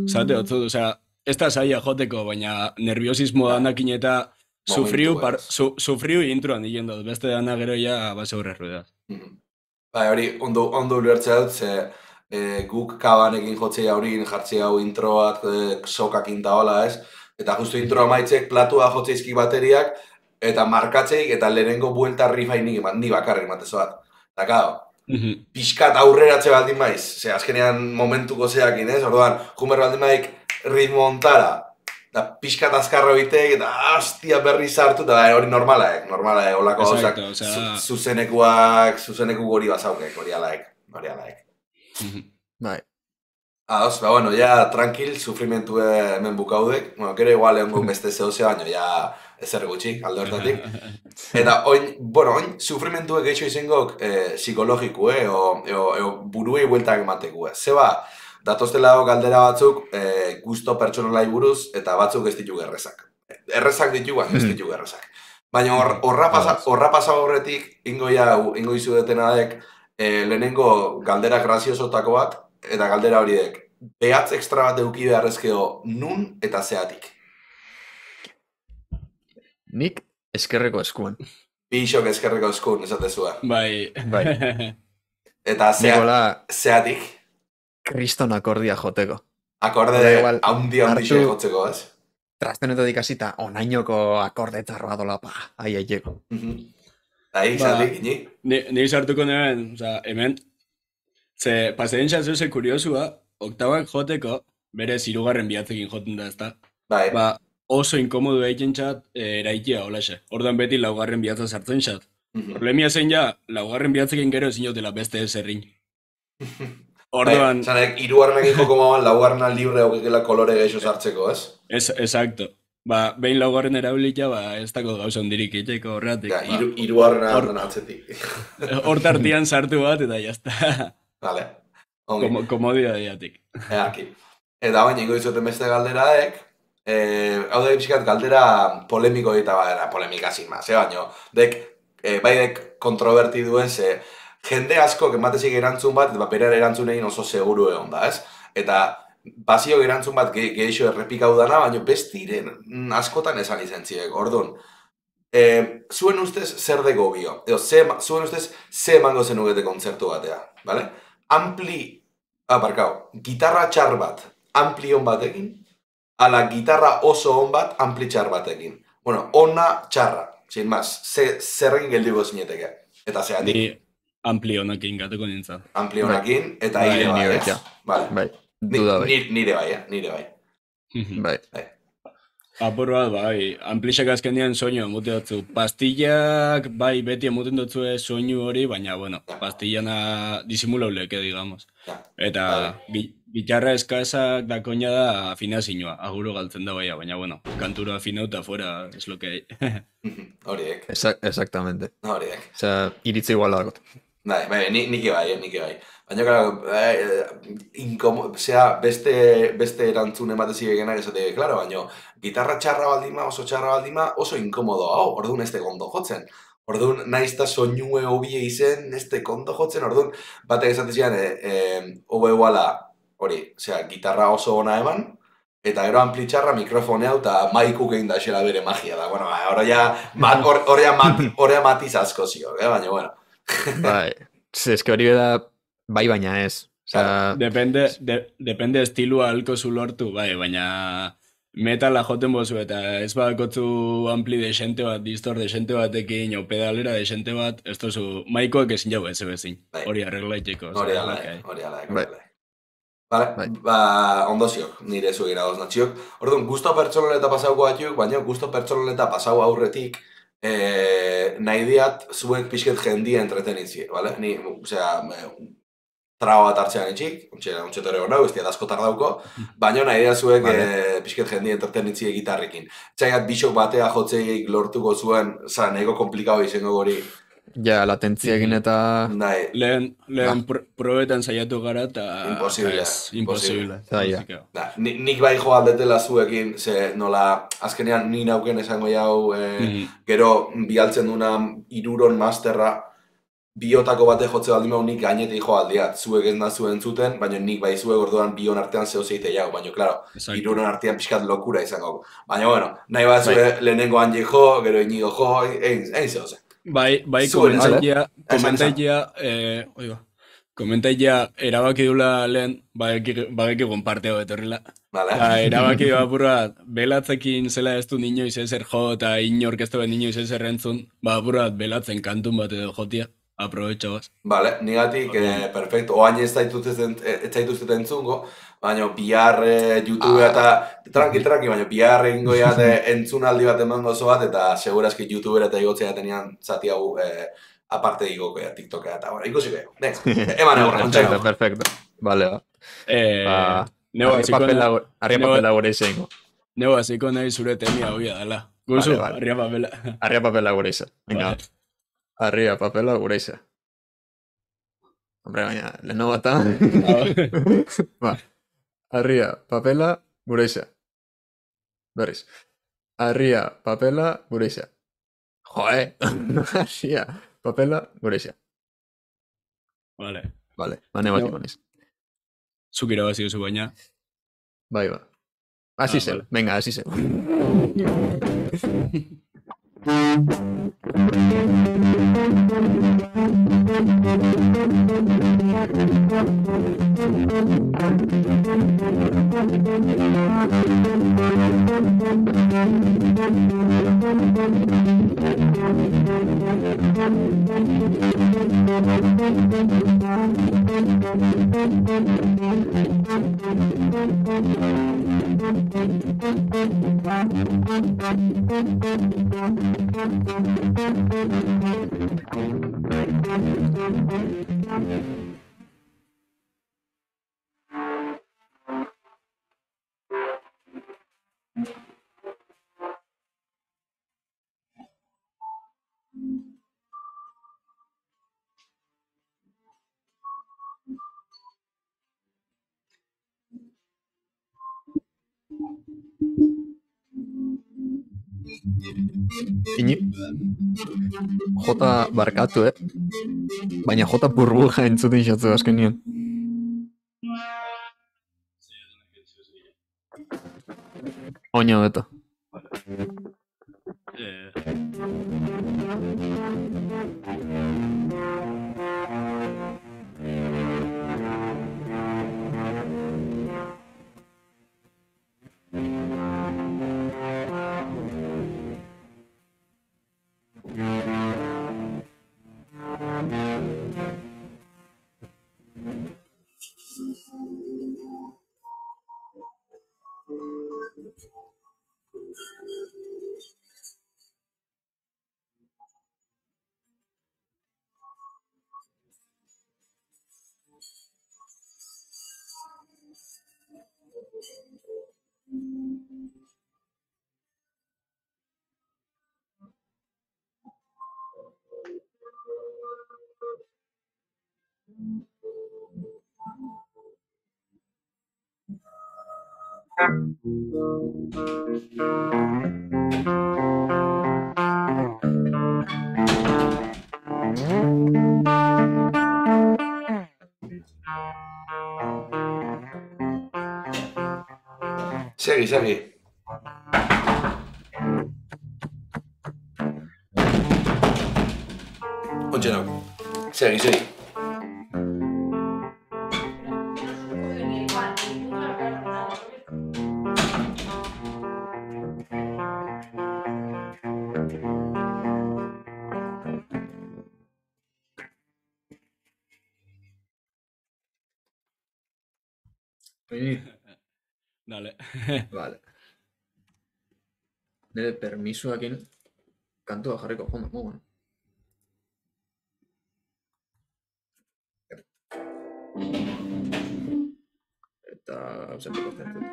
Zate otzut, ez da zaila joteko, baina nerviosismo danakin eta sufriu intruan dilen dut, beste dana gero ja base horre ruedaz. Hori, ondo ulertzea dut, ze guk kabanekin jotzea horin jartzea hau intro bat sokakin da hola, ez? Eta justu intro amaitzek platua jotzeizki bateriak, eta markatzeik, eta lehenengo buelta rifain ni bakarrik matezoat. Eta kao, pixkat aurreratze baldin maiz, ze azkenean momentuko zeakin, ez? Orduan, jumer baldin maik ritmo ontara, eta pixkat azkarra bitek, eta hastia berri sartu, eta hori normalaek, holako gauzak, zuzeneku hori bazaukek, hori alaek. Bai. Ados, bueno, ja, tranquil, sufrimentu hemen bukaudek, gero igual egon beste zehozea, baina ja ezer gutxi, alde hortatik. Eta oin, sufrimentuek gehiago izengok psikologiko, o buruei bueltak emateko, Zeba, datoztela galdera batzuk gusto pertsonalai buruz eta batzuk ez ditu gerrezak. errezak ditu, baina ez ditu errezak. Baina horra pasa horretik, ingo izu detenadek, lehenengo galdera graziosotako bat, eta galdera horiek, behatz ekstra bat euki beharrezkeo nun eta zeatik. Nik eskerreko eskuan. Bixok eskerreko eskuan, esatezua. Bai. Eta zeatik? Kriston akordia joteko. Akorde handi jotzeko, ez? Trastenetatik hasita onainoko akorde txarroa dola, aieko. Ahi, zatik, ni? Ni sartuko neben, hemen, pasein xazuze kuriosua, oktabak joteko, bere zirugarren bihatzekin joten da, ezta? Bai. Oso inkomodu egiten txat, eraikia holaxe. Ordan beti laugarren bihatza sartzen txat. Problemia zein ja, laugarren bihatzekin gero ezin jotela beste ezerrin. Orduan... Zanek, irugarrenak joko maban, laugarrenak libre hokekela kolore geixo sartzeko, ez? Exacto. Behin laugarren erabilita, ez dako gauza ondirik iteko horretik. Irugarrena horren atzetik. Hortartian sartu bat, eta jazta. Vale. Komodia diatik. Eaki. Eta baina ingo dizoten beste galderaek, hau da pixkat galdera polemiko eta polemika sin más, baina bai dek kontrovertidu ez, jende asko ematezik erantzun bat, eta berar erantzunein oso seguru egon da, ez? Eta bazio erantzun bat geixo errepikau dana, baina bestiren askotan esan izentziek, orduan. Zuen ustez zer dego bio, zuen ustez ze emango zenugete kontzertu batea, bale? Gitarra txar bat, ampli hon batekin, ala gitarra oso hon bat, ampli txar batekin. Bueno, ona txarra, sin más, zerrekin geldiko zineteke, eta zeatik. Ampli honakin gatuko nintzen. Ampli honakin, eta hile bai, ez? Bai, duda bai. Nire bai. Bai. Apur bat, bai, amplixak azkendian soinu emute dutzu. Pastillak, bai, beti emuten dutzu soinu hori, baina, bueno, pastillana disimulauleke, digamos. Eta gitarra eskazak dakoina da afinazioa, aguro galtzen da baina, bueno, kantura afinauta fuera, es lo que hay. Horiek. Exactamente. Horiek. Osea, iritzi igual dagot. Bai, nike bai. Baina, claro, beste erantzun ematezi egenak esate, claro, baina, gitarra txarra baldima, oso inkomodo, orduan ez te gondo jotzen. Orduan, naizta soinue hobie izen, ez te gondo jotzen, orduan, batek esatezian, hobe iguala, hori, gitarra oso ona eman, eta gero ampli txarra mikrofonea eta maikuk egin da esela bere magia da. Bueno, horrea matiz asko zio, baina, bueno. Bai, eske hori beda bai baina ez. Depende estilua alko zu lortu, bai, baina metala joten bozu eta ez badakotzu ampli desente bat, distor desente batekin, o pedalera desente bat, ez tozu maikoak ezin jau ez ebezin. Hori arreglaiteko. Hori alaik. Ondoziok, nire zuegira doz natxiok. Orduan, gusto pertsonaleta pasauko batiuk, baina gusto pertsonaleta pasau aurretik nahi diat zuek pixket jendia entretenitzi, bale? Ni, traba bat hartzean itxik, untxetore hona, ez diat asko tardauko, baina nahi diat zuek pixket jendia entretenitzi gitarrekin. Txaiat bisok batea jotzeik lortuko zuen, nahiko komplikau izango gori. Ja, latentziakin eta... Lehen probetan saiatu gara eta... Imposible. Nik bai jo aldetela zuekin, ze nola azkenean ni nauken esango jau, gero bialtzen duna iruron masterra, biotako bate jotze baldin mau nik gainetik jo aldiat, zuek ez nazuen zuten, baina nik bai zuek orduan bion artean zeo zeite jau, baina, klaro, iruron artean pixkat lokura izango. Baina, bueno, nahi bat zue lehenengo handi jo, gero inigo jo, egin zeo zen. Bai, komentaia erabaki dula lehen, bageki gonparteo etorrela. Erabaki dula apurrat, belatzekin zela ez du inoiz ezer jo, eta inork ez duen inoiz ezer entzun, apurrat belatzen kantun bat edo jotia, aprobetxabaz. Bale, nigatik, perfecto, oain ez zaituztet entzungo, baina bihar YouTube eta, tranqui, baina bihar egingo entzunaldi bat emango oso bat, eta segurazki YouTubera eta igotzea tenean zati hau aparte digoko TikTokea eta, bueno, ikusiko ego. Venga, eman egorra, kontxaino. Perfecto, vale, ba. Arria papela gure izango. Nego, aziko nahi zure temia hoia dela. Guzu, arria papela. Arria papela gure izan, venga. Arria papela gure izan. Hombre, baina, leheno bata. Ba. Arria, papela, gure izan. Berriz. Harria, papela, gureixa. Joe! Harria, papela, gureixa. Vale. Vale, bane bat ikoniz. Zuk irabazi duzu baina. Bai, ba. Hasi zeu, vale. venga, hasi zeu. Jota barkatu, baina Jota burbuja entzuten xatzu azkenien. Oina beto. Segi. Ontxe nau. Segi. Dale. Vale. Nire permisuakin kantua jarriko fondo, bueno. Eta gauzatuko zentzut.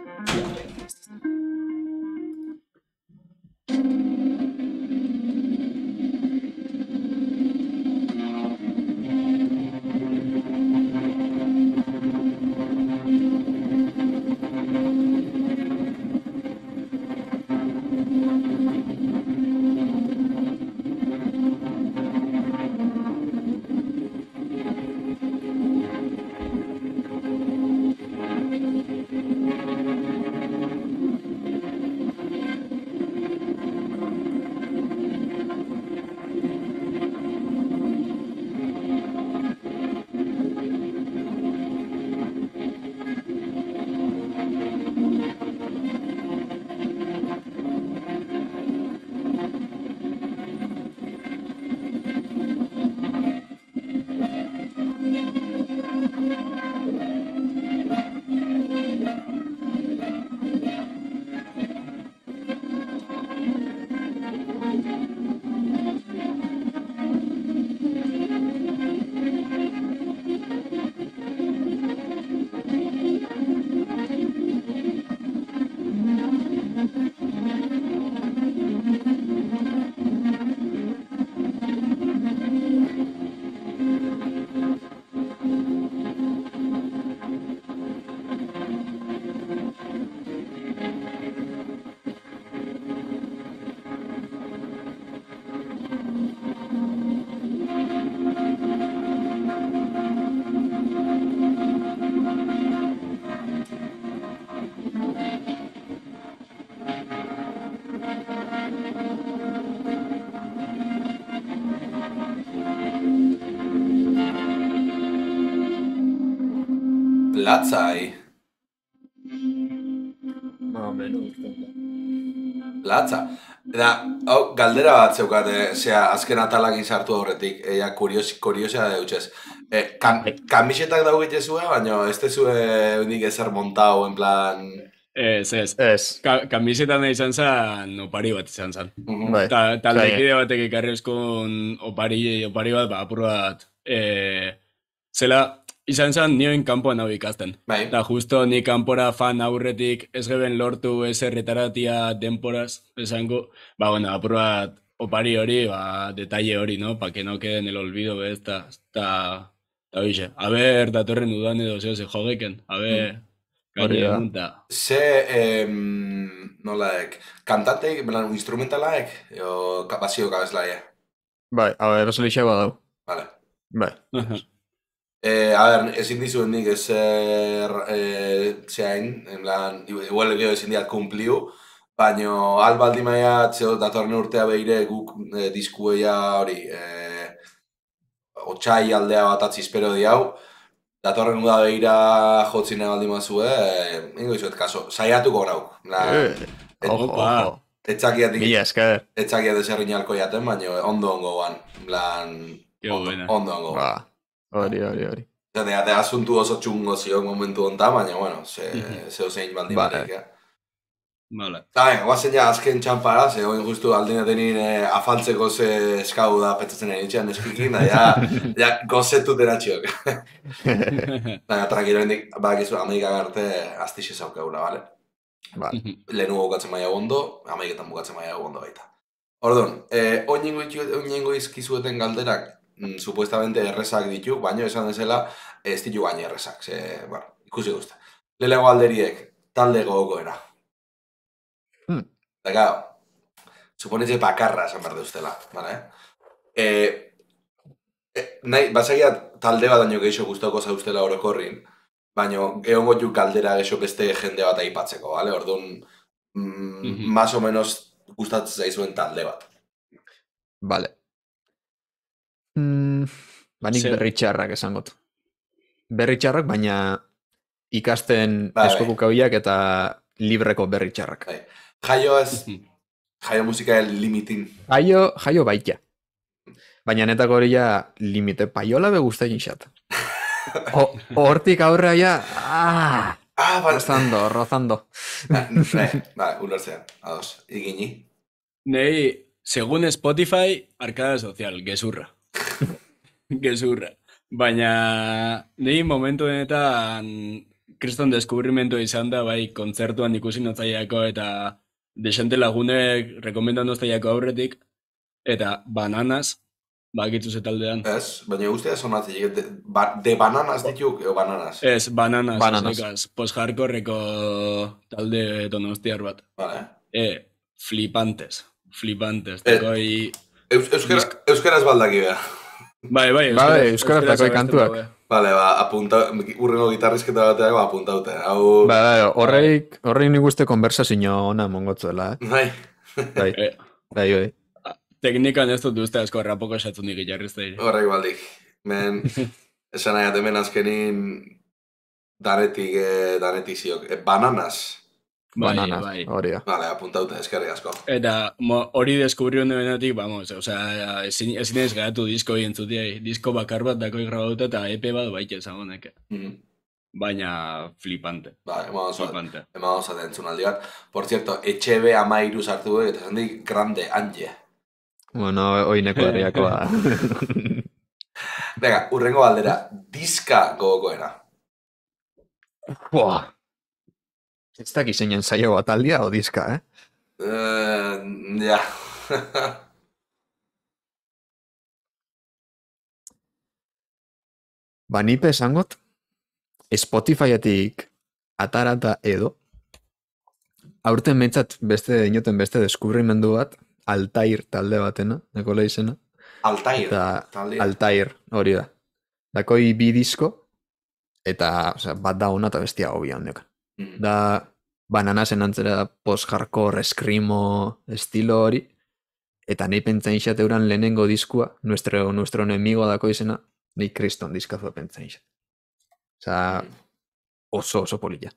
Latzai. Latza. Eta, galdera bat zeukate, azken atalakin sartu horretik, kuriosia da dutxez. Kamisetak daugite zuen, baina ez tezue unik ezer montau, en plan... Ez. Kamisetan izan zen, opari bat izan zen. Taldekide batek ikarrezkun opari bat, apur bat, zela, izan zen nioen kanpoan hau ikasten. Eta justo ni kanpora fan aurretik ez geben lortu ez erretaratia denporaz, esango, apur bat opari hori, detalle hori, no? Pa que no quede en el olvido, eta hoxe, a ber, datorren udan edo zeo ze jogeken, a ber... Ze, nolaek, kantateik, belan instrumentalaek, o bazio kabezlaia? Bai, eroso lixeagoa dau. Vale. Bai. A ber, ezin dizuen nik ezer zeain, en plan, igual egio ezin diat kumpliu, baina albaldi maia, zeo datorren urtea behire guk diskueia hori, otxai aldea bat atzizpero di hau, datorren uda behira jotzine baldi mazue, ingo izuet kaso, saiatuko nauk. Ojo. Etzakiat eserrin alko jaten, baina ondo ongoan. Ondo ongoan. Hori. Zate, asuntu oso txungo zion momentu onta, baina, bueno, zeo zein baldi batek, Vale. Guazen ja azken txampara, ze oin justu aldine denin afaltzeko ze eskau da petzatzen egin eskikin, da ja gozetu deratxiok. Tranquilo, hendik, badakizu, Amerika garte aztixe zaukaguna, bale? Lehenugo bukatzen maia gondo, Ameriketan bukatzen maia gondo baita. Orduan, oinengo izkizueten galderak, supuestamente errezak ditu, baina esan dezela, ez ditu baina errezak, ze, bueno, ikusi guzti. Lelego alderiek, talde gogokoena. Eta, suponetxe bakarra esan behar deuztela, bale? Basagia talde bat daño geixo guztoko zauztela orokorrin, baina egon gotu kaldera geixo beste jende bat aipatzeko, bale? Orduan, más o menos gustatzen zaizuen talde bat. Bale. Banik berritxarrak esangot. Berritxarrak, baina ikasten eskokukauiak eta libreko berritxarrak. Jaio musika limitin. Jaio baita. Baina netako hori ja limite paiola be guztain xat. Hortik aurrea ja... Rozando. Ulertzean, ados, igini. Nei, segun Spotify, arkada sozial, gezurra. Gezurra. Baina, nei momentu denetan kriston deskubrimentu izan da, bai, kontzertuan ikusi notzaiako eta desente lagunek rekomendan noztaiako aurretik, eta bananas, bakitzu zetaldean. Ez, baina guztia sonatzik, de bananas dituk, o bananas? Ez, bananas. Post-hardcorreko talde donostiar bat. Vale. Flipantes. Euskaraz baldaki beha. Bai, euskaraz dakoi kantuak. Vale, urrengo gitarrizketa bateako apuntaute. Horrein nik uste konversazio ona mongotzuela, Bai. Teknikan ez dut uste asko rapoko esatzu nik gitarrizteiri. Horrek baldik. Men, esan nahi atemen azkenin danetik ziok. Bananas. Bananas, hori da. Vale, apuntaute, eskerrik asko. Eta hori deskubriu nebenetik, vamos, osea, ezin ez gaiatu disko entzutiai. Disko bakar bat dako grabauta eta EP bat baita ezagonek. Baina flipante. Ba, emago zate entzun aldi bat. Por cierto, etxebe 13 sartu eta esan dik grande anje. Bueno, oineko herriakoa. Venga, urrengo galdera, diska gogokoena. Buah. Ez dakiz zeinen saio bat aldia o diska, Ja. Nipe esangot, Spotifyetik atarata edo, aurten mentzat beste deskubrimendu bat, Altair talde batena, nekola izena. Altair, hori da. Dakoi bi disko, eta bat da ona eta bestia hobia hondekan. Da bananasen antzera post-hardcore, eskrimo estilo hori, eta nahi pentsain xateuran lehenengo diskua, nuestro enemigo dako izena, nahi kriston diskazo pentsain xat. oso polilla.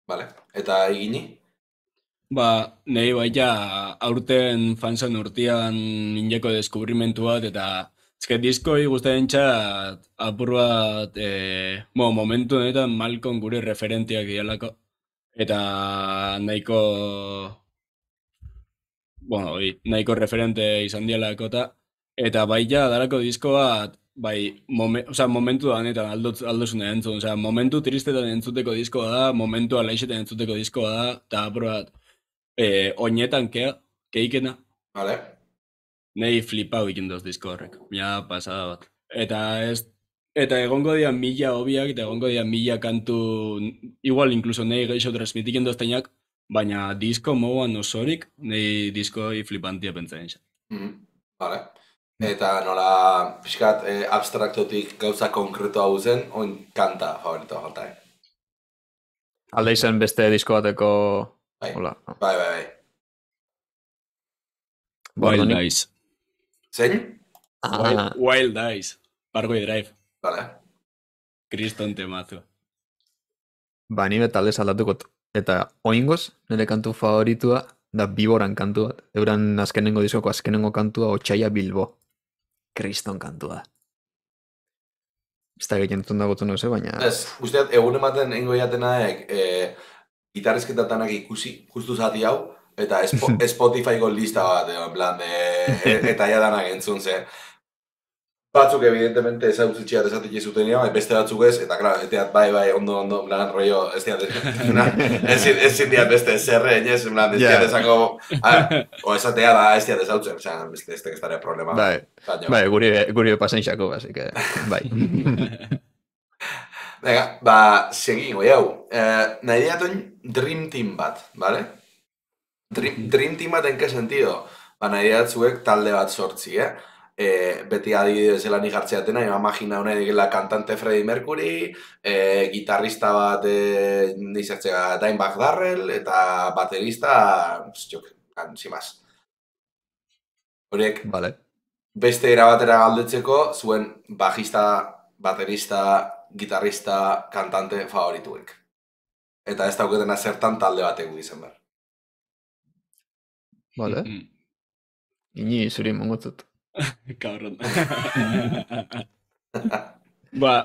Vale, eta egini? Nahi baita aurten fansan urtean ineko deskubrimentu bat, eta diskoi guztaren txat apur bat, momentu honetan Malcolm gure referentiak dialako, eta nahiko referente izan dialako, eta baita darako disko bat, momentu da honetan aldozune entzun, momentu tristetan entzuteko diskoa da, momentu alaixetan entzuteko diskoa da, eta apur bat, oinetan keikena. Vale. Nei flipau ikin doz disko horrek. Mila pasada bat. Eta egongo dian mila hobiak, eta egongo dian mila kantu, igual inkluso nei geixo transmitiken doztainak, baina disko moguan osorik, nei diskoi flipantia pentsatzen xa. Vale. Eta nola, pixkat, abstraktotik gauza konkretu hau zen, oin kanta favoritoa falta, Alde izan beste disko bateko... Bai. Hola. Bai. Wild Eyes. Zein? Wild Eyes. Parkway Drive. Vale. Kriston temazu. Ni betalde saldatukot. Eta oingoz, nire kantu favoritua, da Biboran kantu bat. Euran azkenengo diskoko azkenengo kantua, Otsaia Bilbo. Kriston kantua. Ez da gehien entzun dagotu nuze, baina... Ez, usteat, egun ematen eingo jatenaek, gitarrezketatanak ikusi, justu zati hau, eta Spotifyko lista bat, en plan, eta jadanak entzun, ze. Batzuk, evidentemente, ezagutzitxeat esatik izuten nire, beste batzuk ez, eta, klar, eteat, bai, ondo, lan rollo, ez diat, ezin diat beste zerre, ez, ez diat ezako, o esatea da, ez diat ezautzen, ez tekestarea problema. Bai, guri pasen xako, así que, bai. Venga, segin, oi hau, nahi diatuen Dream Team bat, bale? Dream Team bat enke sentido? Nahi diatzuek talde bat sortzi, beti adibidez zelan ikartzeatena, imagina hone dikela kantante Freddie Mercury, gitarrista bat nizertzea Dimebag Darrell, eta baterista, simaz. Horiek, beste erabatera galdetzeko, zuen bajista, baterista, gitarrista, kantante favorituek. Eta ez dauketena zertan talde batek izan behar. Vale. Ini zuri mongotzut. Kabrón.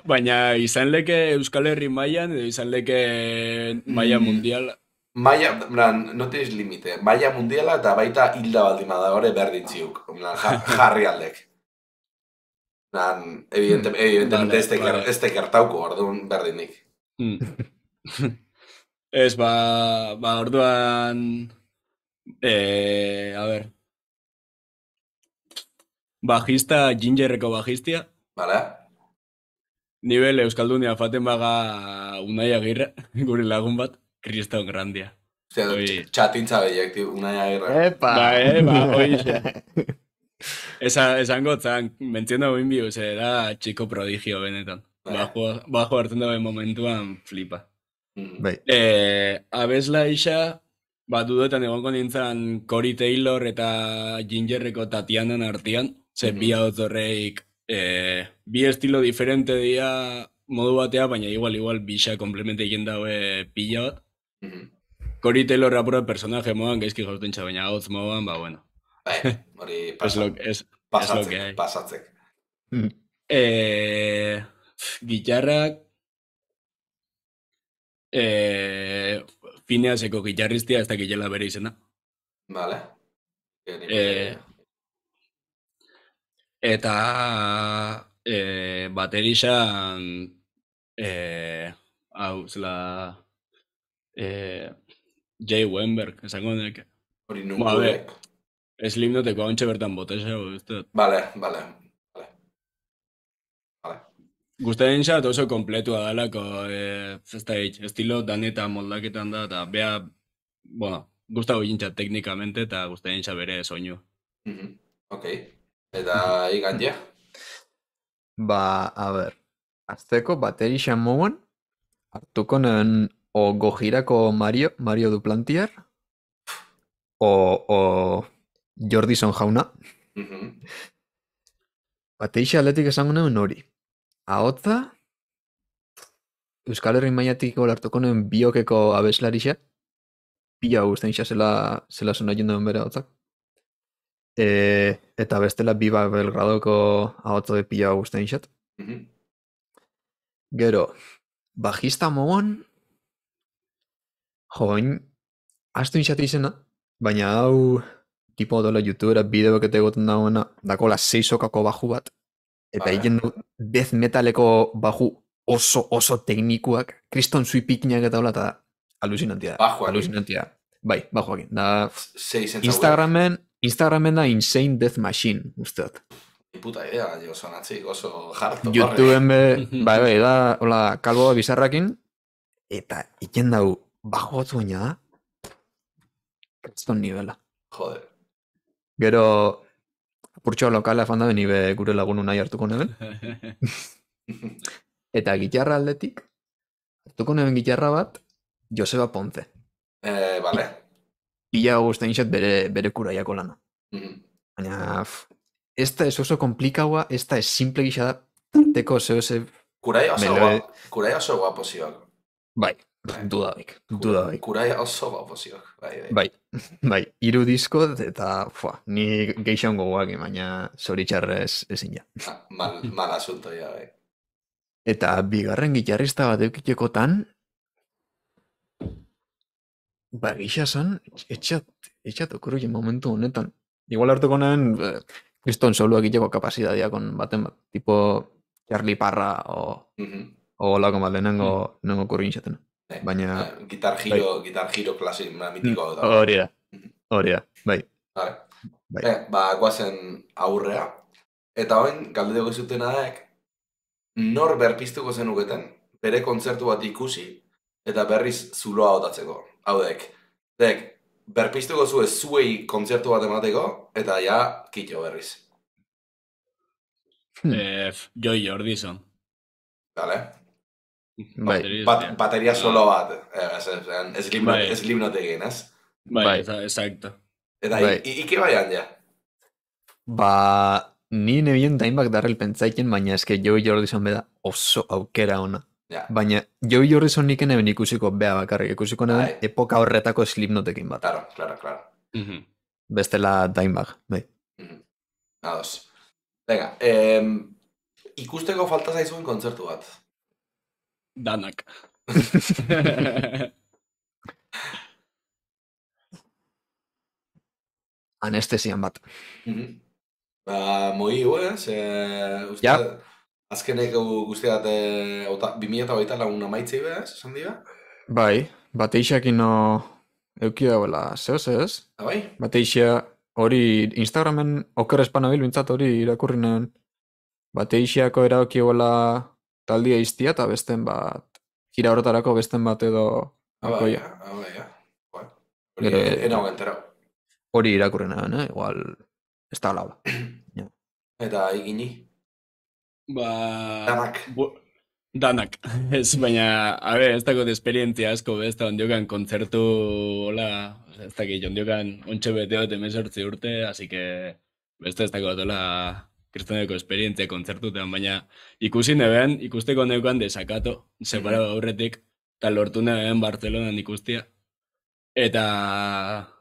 Baina izan leke Euskal Herri mailan edo izan leke maila mundial? Maila, no tienes limite. Maila mundiala eta baita hilda baldima da hori berdin ziuk. Jarri aldek. Evidentemente ez tekertauko, orduan berdinik. Ez, orduan... a ver... Bajista, Gingerreko bajistia. Vale. Nivel Euskaldunia faten baga Unai Agirre, gure lagun bat, Kriston Grandia. Txatintza behiek, Unai Agirre. Ba, oixe. Esango zan, mentziono bain biu, da txiko prodigio benetan. Bajo hartzen dagoen momentuan flipa. Abesla isa, dudetan egongo nintzen Corey Taylor eta Gingerreko Tatianan artean, ze bi horreik bi estilo diferente dira modu batea, baina igual bisa komplemente egin daue pila bat. Corey Taylor apura personaje modan, gaizki jauzten baina hotz modan, bueno. Hori pasatzek. Gitarrak, Fineaseko gitarristia, ez da gitela bere izena. Vale. Eta baterixan hau, zela Jay Weinberg, esango nek. Hori nungo. Slipknoteko hauntxe bertan botesa. Vale. Guztaren xat oso kompletua dalako, estilo daneta moldaketan da, eta bea, guztago gintxat teknikamente, eta guztaren xat bere soinu. Ok, eta ikan ja? A ber, azteko baterixan moguan, hartuko nen o Gojirako Mario Duplantier, o Jordison jauna. Baterixa atletik esango nuen hori. Ahotza, Euskal Herri mailatik olartuko nuen biokeko abeslarixa, pila guztain zela zona jenduen bere hotzak. Eta bestela Biba Belgradoko ahotzo de pila guztain xat. Gero, bajista mogon, join, astu inxatu izena, baina hau tipo dola youtubera bideok eta egoten dagoena, dakola 6 sokako baju bat, eta egin du death metaleko baju oso teknikuak, kriston suipikinak eta hola, eta alucinantia. Alucinantia. Bai, bajoakin. Da, Instagramen da Insane Death Machine, usteat. Puta idea, jo sonatzik oso jarto. YouTubeen bai, da, hola, kalboa bizarrakin, eta iken dau, bajo batzu baina da, kriston nivela. Joder. Gero, apurtxoa lokala fan da benibe gure lagunu nahi hartuko neben. Eta gitarra aldetik, hartuko neben gitarra bat, Joseba Ponce. Vale. Pila guztain xat bere kuraiako lana. Baina, esta es oso komplikaua, esta es simple gisa da, teko zehose... Kuraia oso guapo zioak. Bai, dudadik. Kuraia oso guapo zioak. Bai, 3 disko eta, ni geixongo guak, baina zoritxarrez ezin ja. Mal asunto ya, bai. Eta bigarren gitarrista bat eukitekotan, gisa zan, etxat okurruien momentu honetan. Igual hartuko nahen, kriston solo egiteko kapasidadia kon baten bat, tipo Charlie Parra o lako bat lehenengo kurruin xaten. Baina... Gitar giro klasik, mitiko. Hori da, bai. Guazen aurrea. Eta hoin, galdeteko zuten adaek, nor berpiztuko zenuketen, bere kontzertu bat ikusi, eta berriz zuloa otatzeko. Haudek, berpiztuko zuei kontzertu bat emateko, eta ja, kitxo berriz. Joy Jordison. Vale. Bai. Bateria solo bat. Slipknot egin, ez? Bai, exacto. Eta ike baian, ja? Ni nebien dainbak darrel pentsaiken, baina eske Joey Jordison beda oso aukera ona. Baina Joey Jordison nik neben ikusiko bea bakarrik, ikusiko neben epoka horretako Slipknotekin bat. Claro. Bestela dainbak, bai. Ados. Venga, ikusteko falta zaizuen kontzertu bat. Danak. Anestesian bat. Moi ez? Azkenek guztiat 2008 lagun amaitzei behaz, esan dira? Bai, bateixakin euki dauela zehoz ez? Bai? Bateixia hori Instagramen oker espanabil bintzat hori irakurrinen bateixiako eraokioela taldia iztia eta besten bat, gira horretarako besten bat edo... Abai. Hori enau entero. Hori irakurrinen, igual... Ez da hala. Eta igini? Danak. Ez, baina, ez dakot esperientzia asko, ez da ondiokan kontzertu, hola, ez dakit, ondiokan ontxe beteo eta 18 urte, así que, beste ez dakot, hola, kristoneko esperientzia kontzertutean, baina ikusi neben, ikusteko neukan desakato, separado aurretik, eta lortu neben Barcelonan ikustia. Eta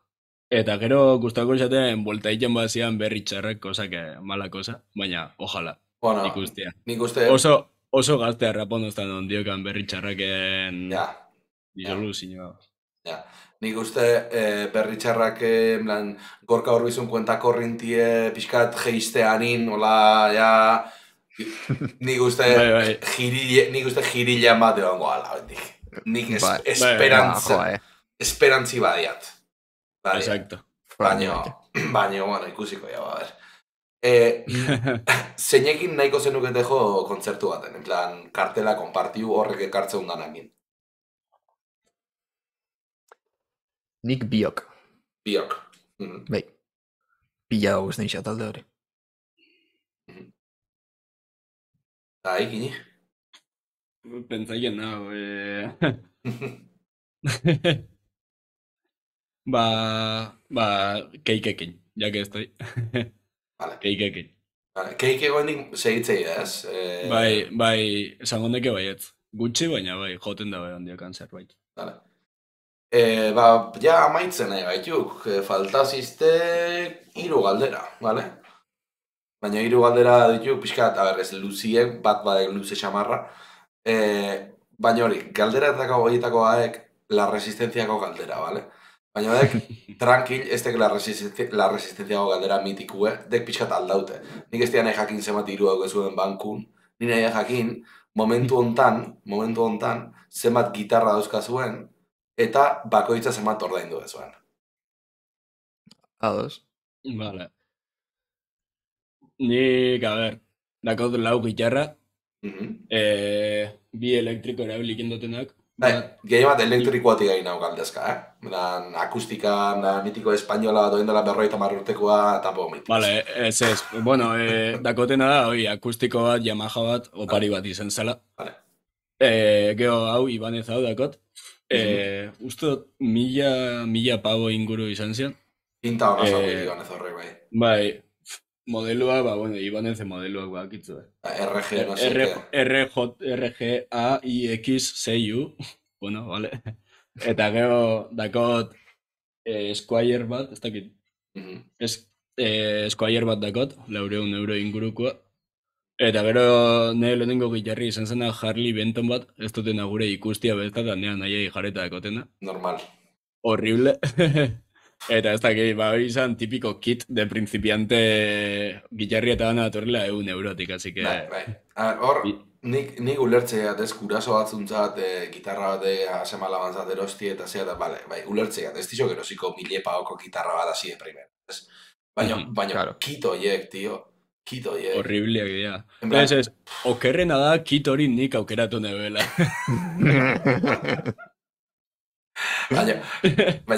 gero gustako esaten voltaiken bazian berri txarrak, cosa que mala cosa, baina ojalá ikustia. Nik uste... Oso gaztea rapondoztan ondiokan berri txarraken disoluzioa. Nik uste berri txarrak gorka horbizun kuenta korrintie pixkat geizteanin, hola, ja... Nik uste jirila bat egon goala, nik esperantzi badiat. Exacto. Baina, bueno, ikusiko ja, a ver. Zeinekin nahiko zenuketeko kontzertu baten, en plan, kartela konpartiu horrek ekartze undanakin. Nik biok. Biok. Bai. Pila hau ez nahi talde hori. Ikini? Pentsaien nago, keikekin, ya que estoy. Vale. Keikekin. Keike goendik segitzei ez? Bai, esangondeke baietz. gutxi, baina bai, joten da bai handiokan zerbait. Dale. Ja amaitzen nahi baituk, faltazizte 3 galdera, bale? Baina 3 galdera dituk, pixkat, ez luziek, bat badek luze xamarra. Baina hori, galderatako horietako haek, la resistenciako galdera, bale? Baina dek, tranquil, ez dek la resistenciako galdera mitikue, dek pixkat aldaute. Nik ez nahi jakin zemat iru hau gezuen bankun, nik nahi jakin, momentu hontan, zemat gitarra dauzkazuen, eta bakoitza zemat ordaindu bezuen. Ados. Vale. Nik, a ber, dakot 4 gitarra, bi elektriko erabilik indotenak. Gehi bat elektrikoatik gain hau galdezka, Dan akustika, mitiko espainola bat oindela 50 urtekoa, tampo mitik. Vale, ez. Bueno, dakotena da, akustiko bat, Yamaha bat, opari bat izan zela. Vale. Gero hau, Ibanez hau dakot. Uste 1000 pavo inguru izan zian. Pinta hona zaudit Ibanez horrek, bai. Bai, modelua, bueno, Ibanez modeluak bakitzu. RG, no sé RGAIX6U, bueno, vale. Eta gero dakot Squire bat, ez dakit. Squire bat dakot, 400 euro ingurukoa. Eta gero nire lehenengo gitarri izan zena Harley Benton bat, ez dutena gure ikustia bezata, nea nahiai jarreta dakotena. Normal. Horrible. Eta ez dakit, izan tipiko kit de principiante gitarri eta gana datorrela 100 eurotik, así que... Bai. Hor, nik ulertzeat ez kuraso batzuntzat, gitarra bat asemala bantzat erosti eta zea, bai, ulertzeat, ez dixo gerosiko 1000 paoko gitarra bat hasi de primer. Baina, kito hiek, tio. Kito hiek. Horribleak dira. Ez, okerrena da kit hori nik aukeratu nebela. Baina,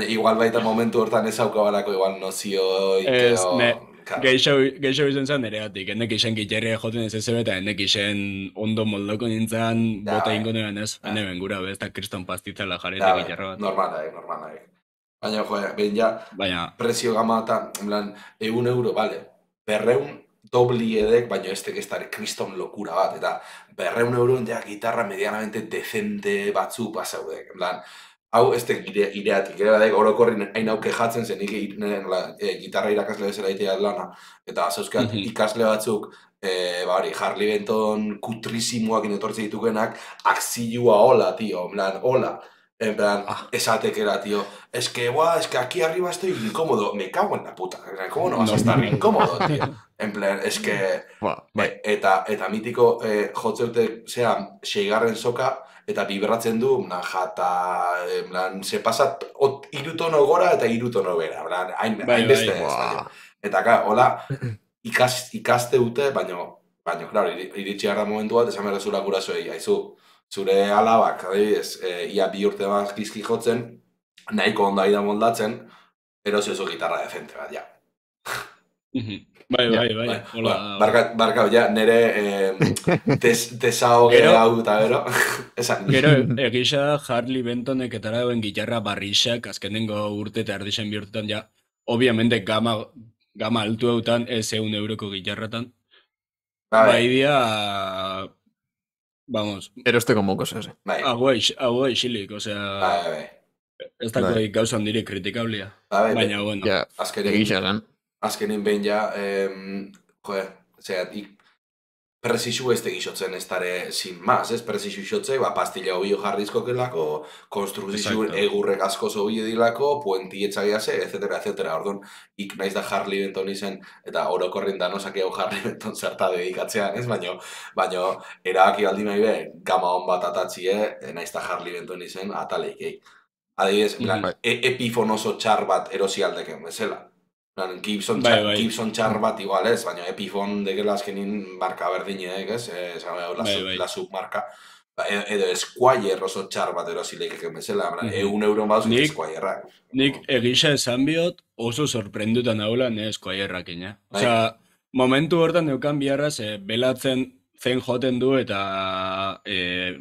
igual baita momentu hortan ez haukabalako igual nozio... Geixo izan zen neregatik, enek isen gitarria joten ez ezebe eta enek isen ondo moldoko nintzen bota ingo negan ez, ben gura bez, eta kriston pastitzela jarreta gitarra bat. Normalak. Baina, behin ja, prezio gama eta, en plan, 1 euro, bale, 200 dobli edek, baina ez tekestare kriston lokura bat, eta 200 euro ja gitarra medianamente decente batzu pasaudek, en plan, hau ez tek ireatik, orokorrin hain auke jatzen zen, gitarra irakasle bezala itea lana, eta zauzkat ikasle batzuk, Harley Benton kutrisimoak inetortze ditukenak, akzilua hola, tio, en plan, hola, en plan, esatekera, tio, es que aquí arriba estoy incómodo, me cago en la puta, ¿cómo no vas a estar incómodo, tío? En plan, es que, eta mitiko jotzeute, zera, 6. soka, eta biberratzen du, jata, se pasa 3 tono gora eta 3 tono bera, hain beste ez. Eta, hola, ikaste dute, baina, klaro, iritsi gara momentu bat, esan berrezula gurasoei, haizu, zure alabak, adibidez, ia 2 urte bat gizki jotzen, nahiko ondo da moldatzen, erosio oso gitarra defente bat, ja. Bai. Barkau, ja, nire desahoge hau eta gero. Gero, egisa Harley Bentonek etara duen gitarra barrixak, azkenengo urte eta erdixen bihurtetan, ja, obviamente gama altu hautan, ez 100 euroko gitarratan. Bai dia, vamos. Erosteko mokos, eze. Agua isilik, osea, ez dako gauza handirik kritikablia. Baina, bueno. Azkenin behin ja, presisu ez tegixotzen ez dara sin más, ez? Presisu xotzei, pastilla obio jarrizko kelako, konstruzizu egurrek asko zobio dilako, puentietzagiase, etcétera. Orduan, naiz da Harley Benton izen, eta orokorren danosake hau Harley Benton zerta dedikatzean, ez? Baina, erabaki aldi nahi be, gama hon bat atatzie, naiz da Harley Benton izen, ataleikei. Adibidez, epifon oso txar bat erosi aldeken, bezala. Gibson txar bat igual ez, baina Epiphone dekela azkenin marka berdinek, ez? La submarka. Edo Squire oso txar bat erosileikeken bezala, 1 euro bat zut Squirerak. Nik egisa esan biot oso sorprendutan haula ne Squirerak ina. Osea, momentu hortan neukan biharra belatzen zen joten du eta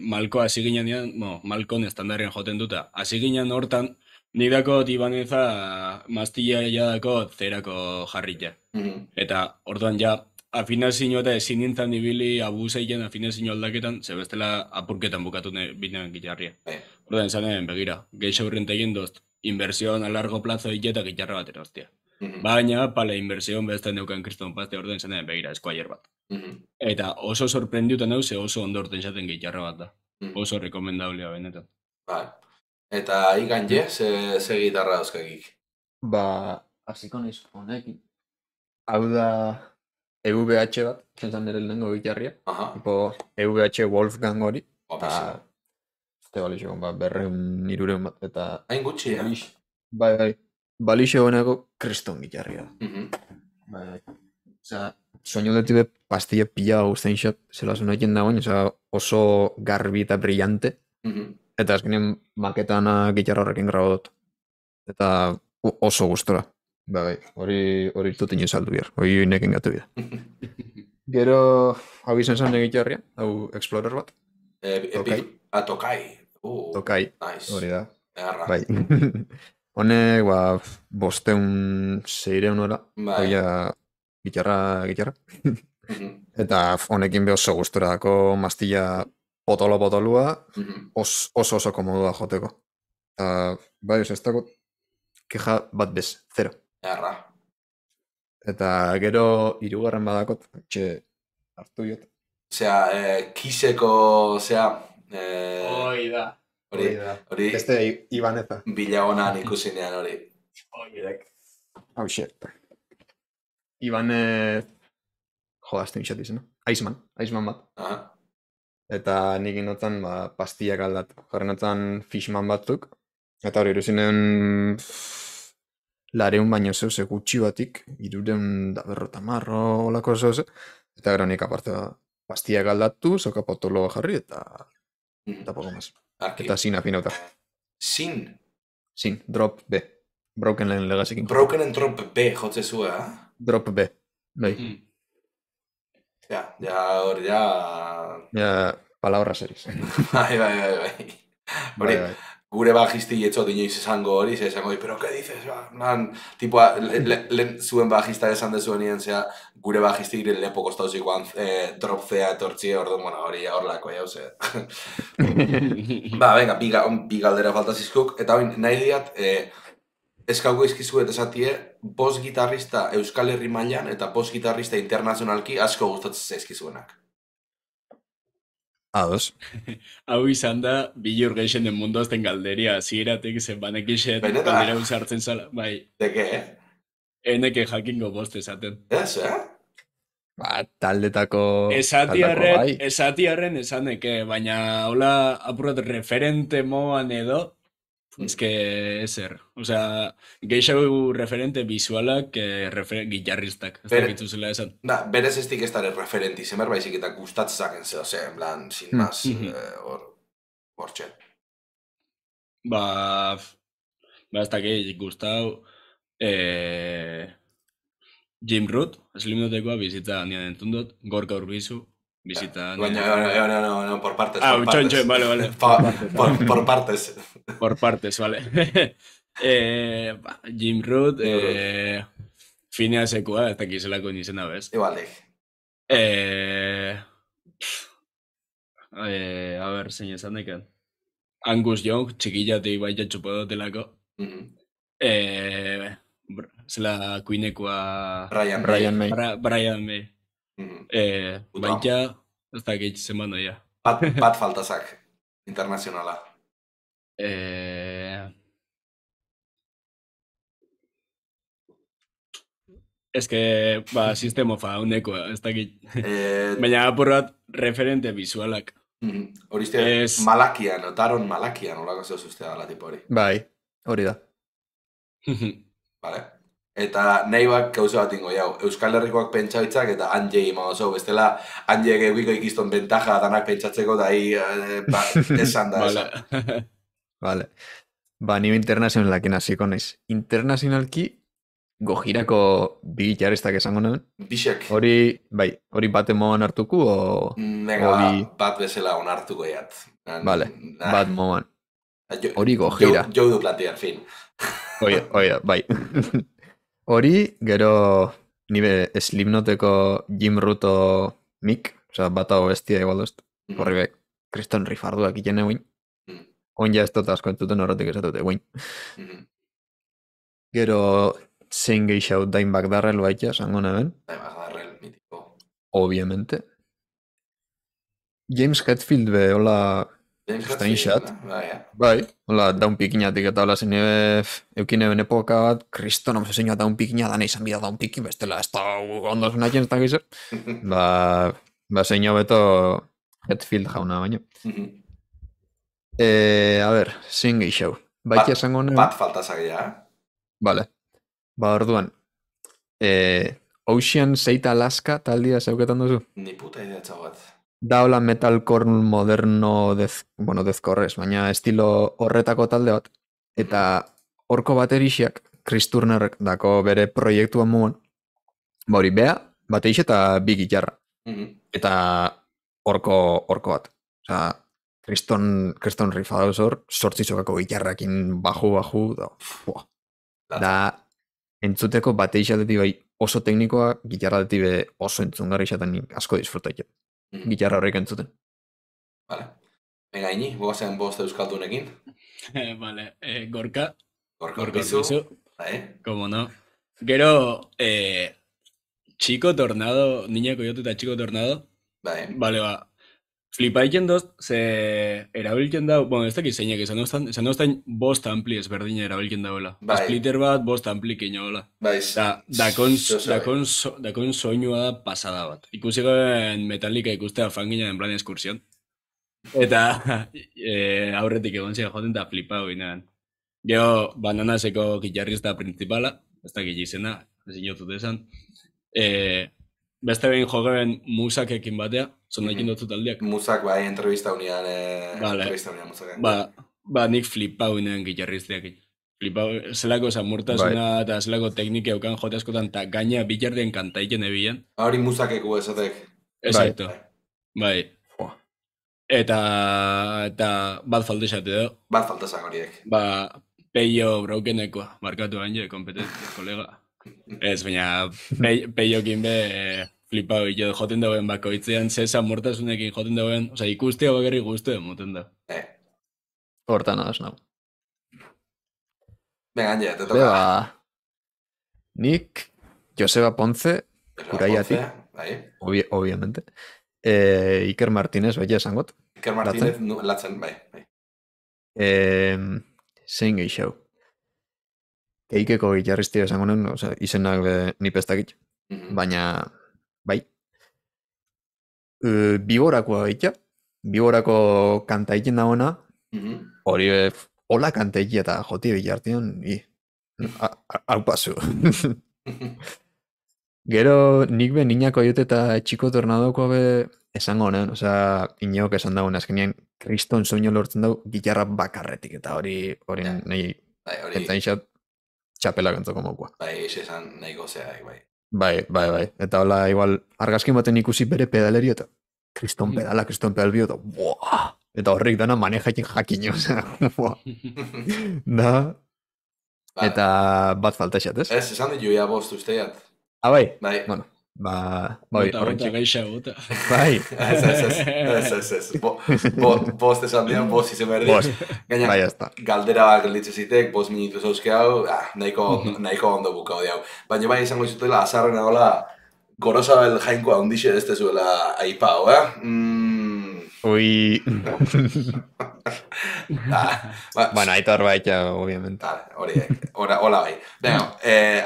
Malko hasi ginean, Malkon estandarren joten duta. Hasi ginen hortan, nik dako Ibaneza mastilla jadako 0 jarrita. Eta orduan ja afinazio eta ezin nintzen ibili abuzeiken afinazio aldaketan, ze bestela apurketan bukatu binean gitarria. Ordan zanen, begira, geixo aurrent egin dozt, inversión a largo plazo eta gitarra batera, hostia. Baina, pala, inversión beste neukan kriston pazte orden zanen, begira, eskuaier bat. Eta oso sorprendiutan hau, ze oso ondorten zaten gitarra bat da. Oso rekomendablea benetan. Eta ikan je, ze gitarra dauzkakik? Hasiko naiz honekin. Hau da EVH bat, zentzan nire lehenengo gitarria. EVH Wolfgang hori. Este balixo, 200-300 bat, eta... Hain gutxi, Bai. Balixo honeko kriston gitarria. Osea, soinudetik be pastilla pila guztain xot, zela zunaiten dagoen, oso garbi eta brillante. Eta azkenean maketana gitarra horrekin grabo dut. Eta oso gustora. Bai, hori tutin saldu behar, hori nekin gatu bida. Gero, hau izan zan gitarria, hau Explorer bat. Tokai. Tokai, hori da. Bai. Honek, 500-600 euro, gitarra. Eta honekin be oso gustora dako mastilla potolua, oso komodua joteko. Bai, ez dago, keja bat bez, 0. Eta gero hirugarren badakot, hartu jot. Kiseko, Hoi da. Hori, beste Ibaneza. Bilagonan ikusinean hori. Hau xe. Ibanez, jodazten xat izan, Iceman bat. Eta nik inotzen pastillak aldat. Jarren notzen Fishman batzuk. Eta hori iruzinen 200 baino zeuse gutxi batik, 350 olako zeuse. Eta gero nik aparte pastillak aldatu, soka potoloa jarri eta poco más. Eta sin afinauta. Sin? Sin, drop B. Broken Legacy King. Broken and Drop B, jotze zua, Drop B, bai. Ja, palabra series. Bai. Hori, gure bajisti etzot inoiz esango hori, esango hori, pero ¿qué dices? Tipua, zuen bajista esan dezuen nien, gure bajisti gire lepo kostauzikoan drop C-a etortzie, orduan, hori horlako jauze. Venga, bi galdera falta zizkuk, eta hori nahi diat, eskauko izkizuet esatie, bost gitarrista Euskal Herri mailan eta bost gitarrista internazionalki asko gustatzen zaizkizuenak. Ados. Hau izan da, bilur geixen mundu azten galderia, zieratek zen banekixet, galdera usartzen zala, bai. Deke, Eneke jakingo bost esaten. Ez, Taldetako... Esatiarren esaneke, baina hola apurrat referente moan edo, ezer. Osea, geixau referente visualak gitarristak. Ez dakitu zela esan. Berez ez dik ez dara referenti, zemer baizik eta gustatzaken zeo, en plan, sin más, hor txen. Ez dakit gustau, Jim Root, Slipknotekoa bizitza nian entundot, Gorka Urbizu, bizitza... No, por partes. Vale. Por partes. Por partes, vale. Jim Root, Phineasekoa, ez dakizelako nizena bez. Igualdik. A ver, zein esan deken. Angus Young, txikillatik baita txupodotelako. Zela Queenekoa... Brian May. Brian May. Baita, ez dakit zenban doia. Bat faltazak, internazionala. Ez que, sistemofa, unekoa, ez dakit. Baina apurrat referente visualak. Horizte, Malakian, Taron Malakian, olako zeu zuztea gala tipo hori. Bai, hori da. Vale. Eta nahi bak gauza bat ingo jau, Euskal Herrikoak pentsaitzak eta Anjei ima oso, bestela Anjei egiko ikizton bentaja danak pentsatzeko da esan da esan. Vale. Nire internazionalakin hasiko naiz. Internazionalki Gojirako bi gitarristak esango nahen. Bisek. Hori bate moan hartuko o... Nega, bat bezala on hartuko jat. Vale, bat moan. Hori Gojira. Joe du plantean, fin. Oia, bai. Hori, gero Nibe Slipknoteko Jim Ruto Mick, osea, bata o bestia igual dozt. Horri be, kriston rifarduak ikene guin. Oin ja ez dut asko entzuten horretik esatute guin. Gero, zein geixau Dain Bagdarrel baita, esango neben. Dain Bagdarrel, mitiko. Obviamente. James Hetfield be, hola... James Hetfield, bai, hola, daun pikinatik eta hola zen eukine ben epoka bat, kriston obsesioa daun pikina da nahi zan bida daun pikin, bestela ez da ondo zunatzen ez da gizor. Zein beto Hetfield jauna baino. A ber, zein geixau. Baita esango neben... Bat faltazagia, Vale. Orduan, Ocean Seita Alaska taldia zeuketan duzu? Ni puta idea txabat. Da hola metalcore moderno deathcore ez, baina estilo horretako talde bat. Eta horko baterixiak, Chris Turnerrek dako bere proiektuan muan, hori bea, bateix eta bi gitarra. Eta horko bat. Osea, kriston rifa dauz hor, sortzizokako gitarrakin baju, da entzuteko bateix aldetik bai oso teknikoa, gitarra aldetik be oso entzungarri izaten asko disfrutaiket. Gitarra horrek entzuten. Vale. Venga, Ini, goazen bost euskaldunekin. Vale, Gorka. Gorka bizu. Como no. Gero, Chico Tornado, Niña Coyote eta Chico Tornado. Vale, ba. Flipaiken dozt, ze erabilken dau, bueno, ez dakit zeinek, esan doztain bost ampli ezberdina erabilken dauela. Splitter bat, bost ampli keino hola. Dakon soinua da pasada bat. Ikusikoen Metallica ikustea fangina en plan eskursion. Eta aurretik egon ziren joten eta flipau ginean. Gero, Bananaseko gitarrista principala, ez dakit izena, ezin jotut esan. Beste behin jogeben musakekin batea, zonakin dutzu taldeak. Musak, bai, entrevista unian, musakak. Ba, nik flipau inean gitarrizteak. Flipau, zelako samurtasuna eta zelako teknike eukan jote askotan, eta gaina bilardien kantaiken ebien. Hori musakeku esatek. Exacto. Bai. Eta bat falta esate edo. Bat falta esan horiek. Ba, Peio Braukenekoa, markatu baino, kompetentzia, kolega. Ez, baina Peiokin be flipau ito joten dauen bakoitzean, zesa mortasunekin joten dauen, oza, ikustea bakarri guztu moten da. Hortan adaz nago. Venga, Anje, te toca. Nik, Joseba Ponce, kuraiatik, obviamente. Iker Martínez, baina esangot. Iker Martínez, latzen, bai. Zein geixau. Keikeko gitarristia esango nen, izenak nipestakit, baina, bai. Bigorako gaita, Bigorako kantaikin dagoena, hori hola kantaikia eta joti bilartian, hau pasu. Gero nik be niñako aiote eta Chico Tornadoko be esango nen, ineok esan dagoen azkenean kriston soinu lortzen dago gitarra bakarretik, eta hori nahi entzainxat txapelak entzoko mokoa. Bai, esan nahi gozeak, bai. Bai. Eta hola, igual, argazkin baten ikusi bere pedalerio eta kriston pedal bio, eta buah! Eta horrik dana manejakin jakin, da, eta bat falta esat, ez? Ez, esan ditu ya bost usteiat. Bai? Bai. Bueno, bai, horretxik. Gaixa gota. Bai. Ez. Bost esan dian, bost izen berdi. Gaina, bai, ez da. Galdera bak litze zitek, bost minutu zauzke hau, nahiko ondo bukau diau. Baina bai izango izutela, azarren hola, Gorosabel jainkoa ondixe ez tezuela aipau, Ui. Bueno, aitor baita, obviamente. Hola bai.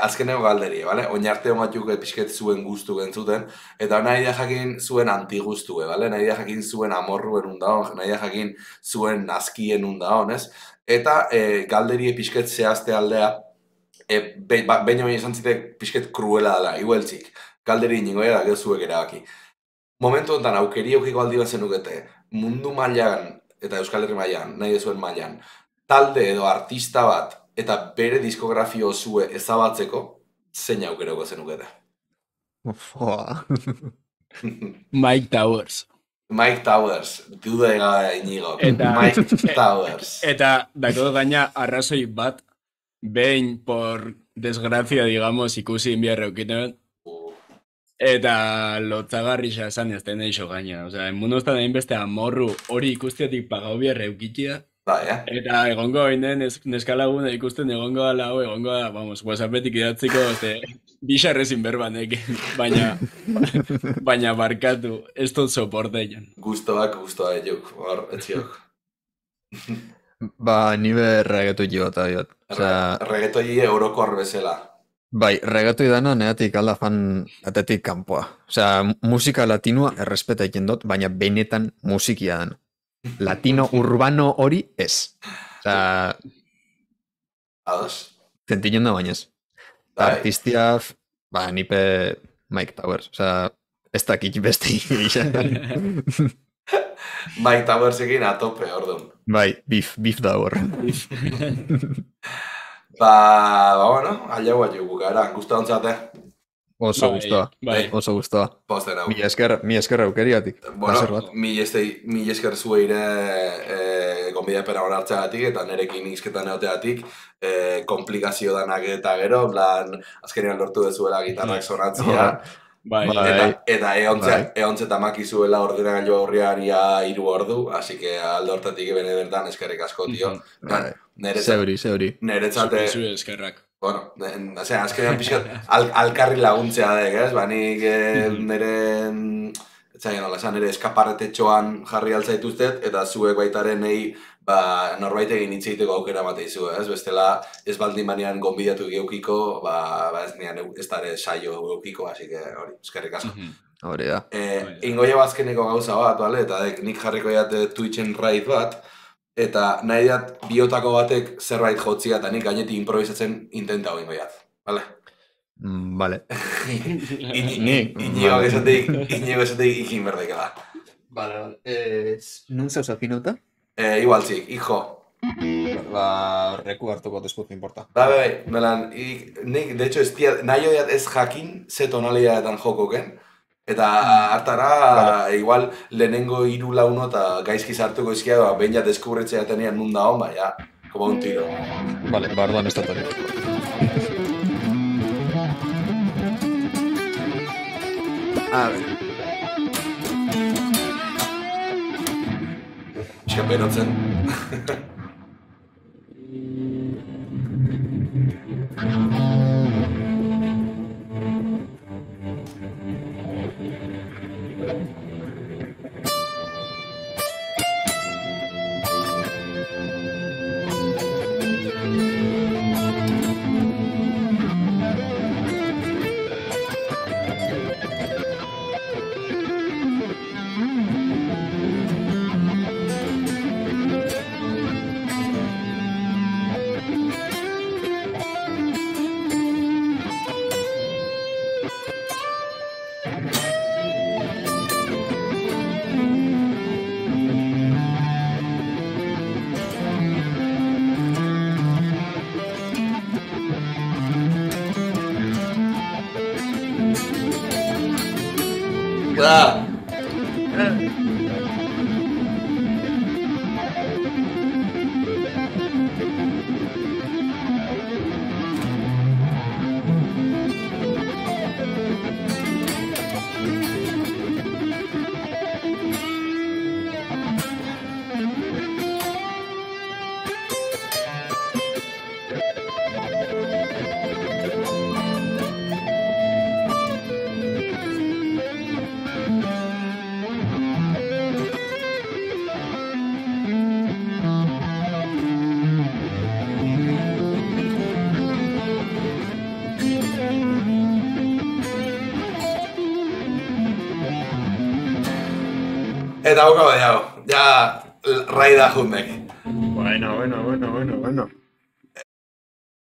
Azkeneko galderi, vale? Oinarte hongatuk pixket zuen guztu gentzuten, eta nahi da jakin zuen antiguztue, vale? Nahi da jakin zuen amorruen undaon, nahi da jakin zuen nazkien undaon, ez? Eta galderi pixket zehazte aldea, baina izan zitek pixket kruela dela, igueltzik. Galderi ningoia da, gezuek erabaki. Momentu honetan aukeri eukiko aldi bat zenukete, mundu mailan eta Euskal Herri mailan, nahi dezuen mailan, talde edo artista bat eta bere diskografio zue ezabatzeko, zein aukeroko zenukete? Mike Towers. Mike Towers, duda ega inigo. Mike Towers. Eta dako gaina arrazoi bat, behin por desgracia, digamos, ikusi inbiarra eukinen, Eta lotzagarrisa esan ez den eixo gaina. Osea, munoztan egin beste amorru hori ikustetik pagau bierre eukitia. Eta egongo hainen neskalaguna ikusten egongo ala hau, egongo da, vamos, WhatsAppetik idatziko, bixarrezin berbanek, baina barkatu, ez dut soportean. Gustoak juk, hor, etziok. Ba, nibe regetoi bat abiot. Regetoi eurokor bezala. Bai, regetoi dana neatik aldafan atetik kanpoa. Osea, musika latinua errespeta egin dut, baina benetan musikia dana. Latino urbano hori ez. Osea... Ados? Zentillen da bainez. Artistia, ba, nipe Mike Towers. Osea, ez dakit beste izan. Mike Towers egin atope, orduan. Bai, beef da hor. Ba, bueno, allau gara, guztua ontzate. Oso guztua, oso guztua. Posten hau. Mi esker eukeriatik. Bueno, mi esker zueire gonbidapena onartzeagatik eta nerekin izketan egoteagatik komplikazio danak eta gero, plan, azkenean lortu dezuela gitarrak sonatzea. Eta eontze tamak izuela ordenagailu horriaria 3 ordu, así que aldo hortatik bene bertan eskerrik asko, tio. Zeuri. Neretzate... eskerrak. Bueno, azkenean pixkat alkarri laguntzea dek, ez? Ba, nik nire eskaparretetxoan jarri altzaituztet, eta zuek baitaren nahi norbait egin hitzeiteko aukera mateizu, ez? Bestela, ez baldin banean gonbidatu geukiko, ez nian ez dara saio geukiko, así que hori, eskerrik asko. Hori da. Ingoia bazkeneko gauza bat, bale? Eta nik jarriko jate Twitchen raid bat, eta nahi dat biotako batek zerbait jotzia eta nik gainetik improvisatzen intenta hori goiat. Vale? Vale. Inigo esateik ikin berdekela. Vale. Nun zeus afinuta? Igual zik, hijo. Ba, reku hartuko deskut importa. Bai, belan, nik, de hecho, nahi odiat ez jakin ze tonalidadetan jokoken. Eta hartara, igual, lehenengo 3 launo eta gaizki sartuko izkia, behin ja deskubritzea tenean nun da hon, ja, como un tiro. Vale, bardoan ez da tori. A ver. Txaperotzen. Da. Eta boka badiago, ja raida jundek. Bueno.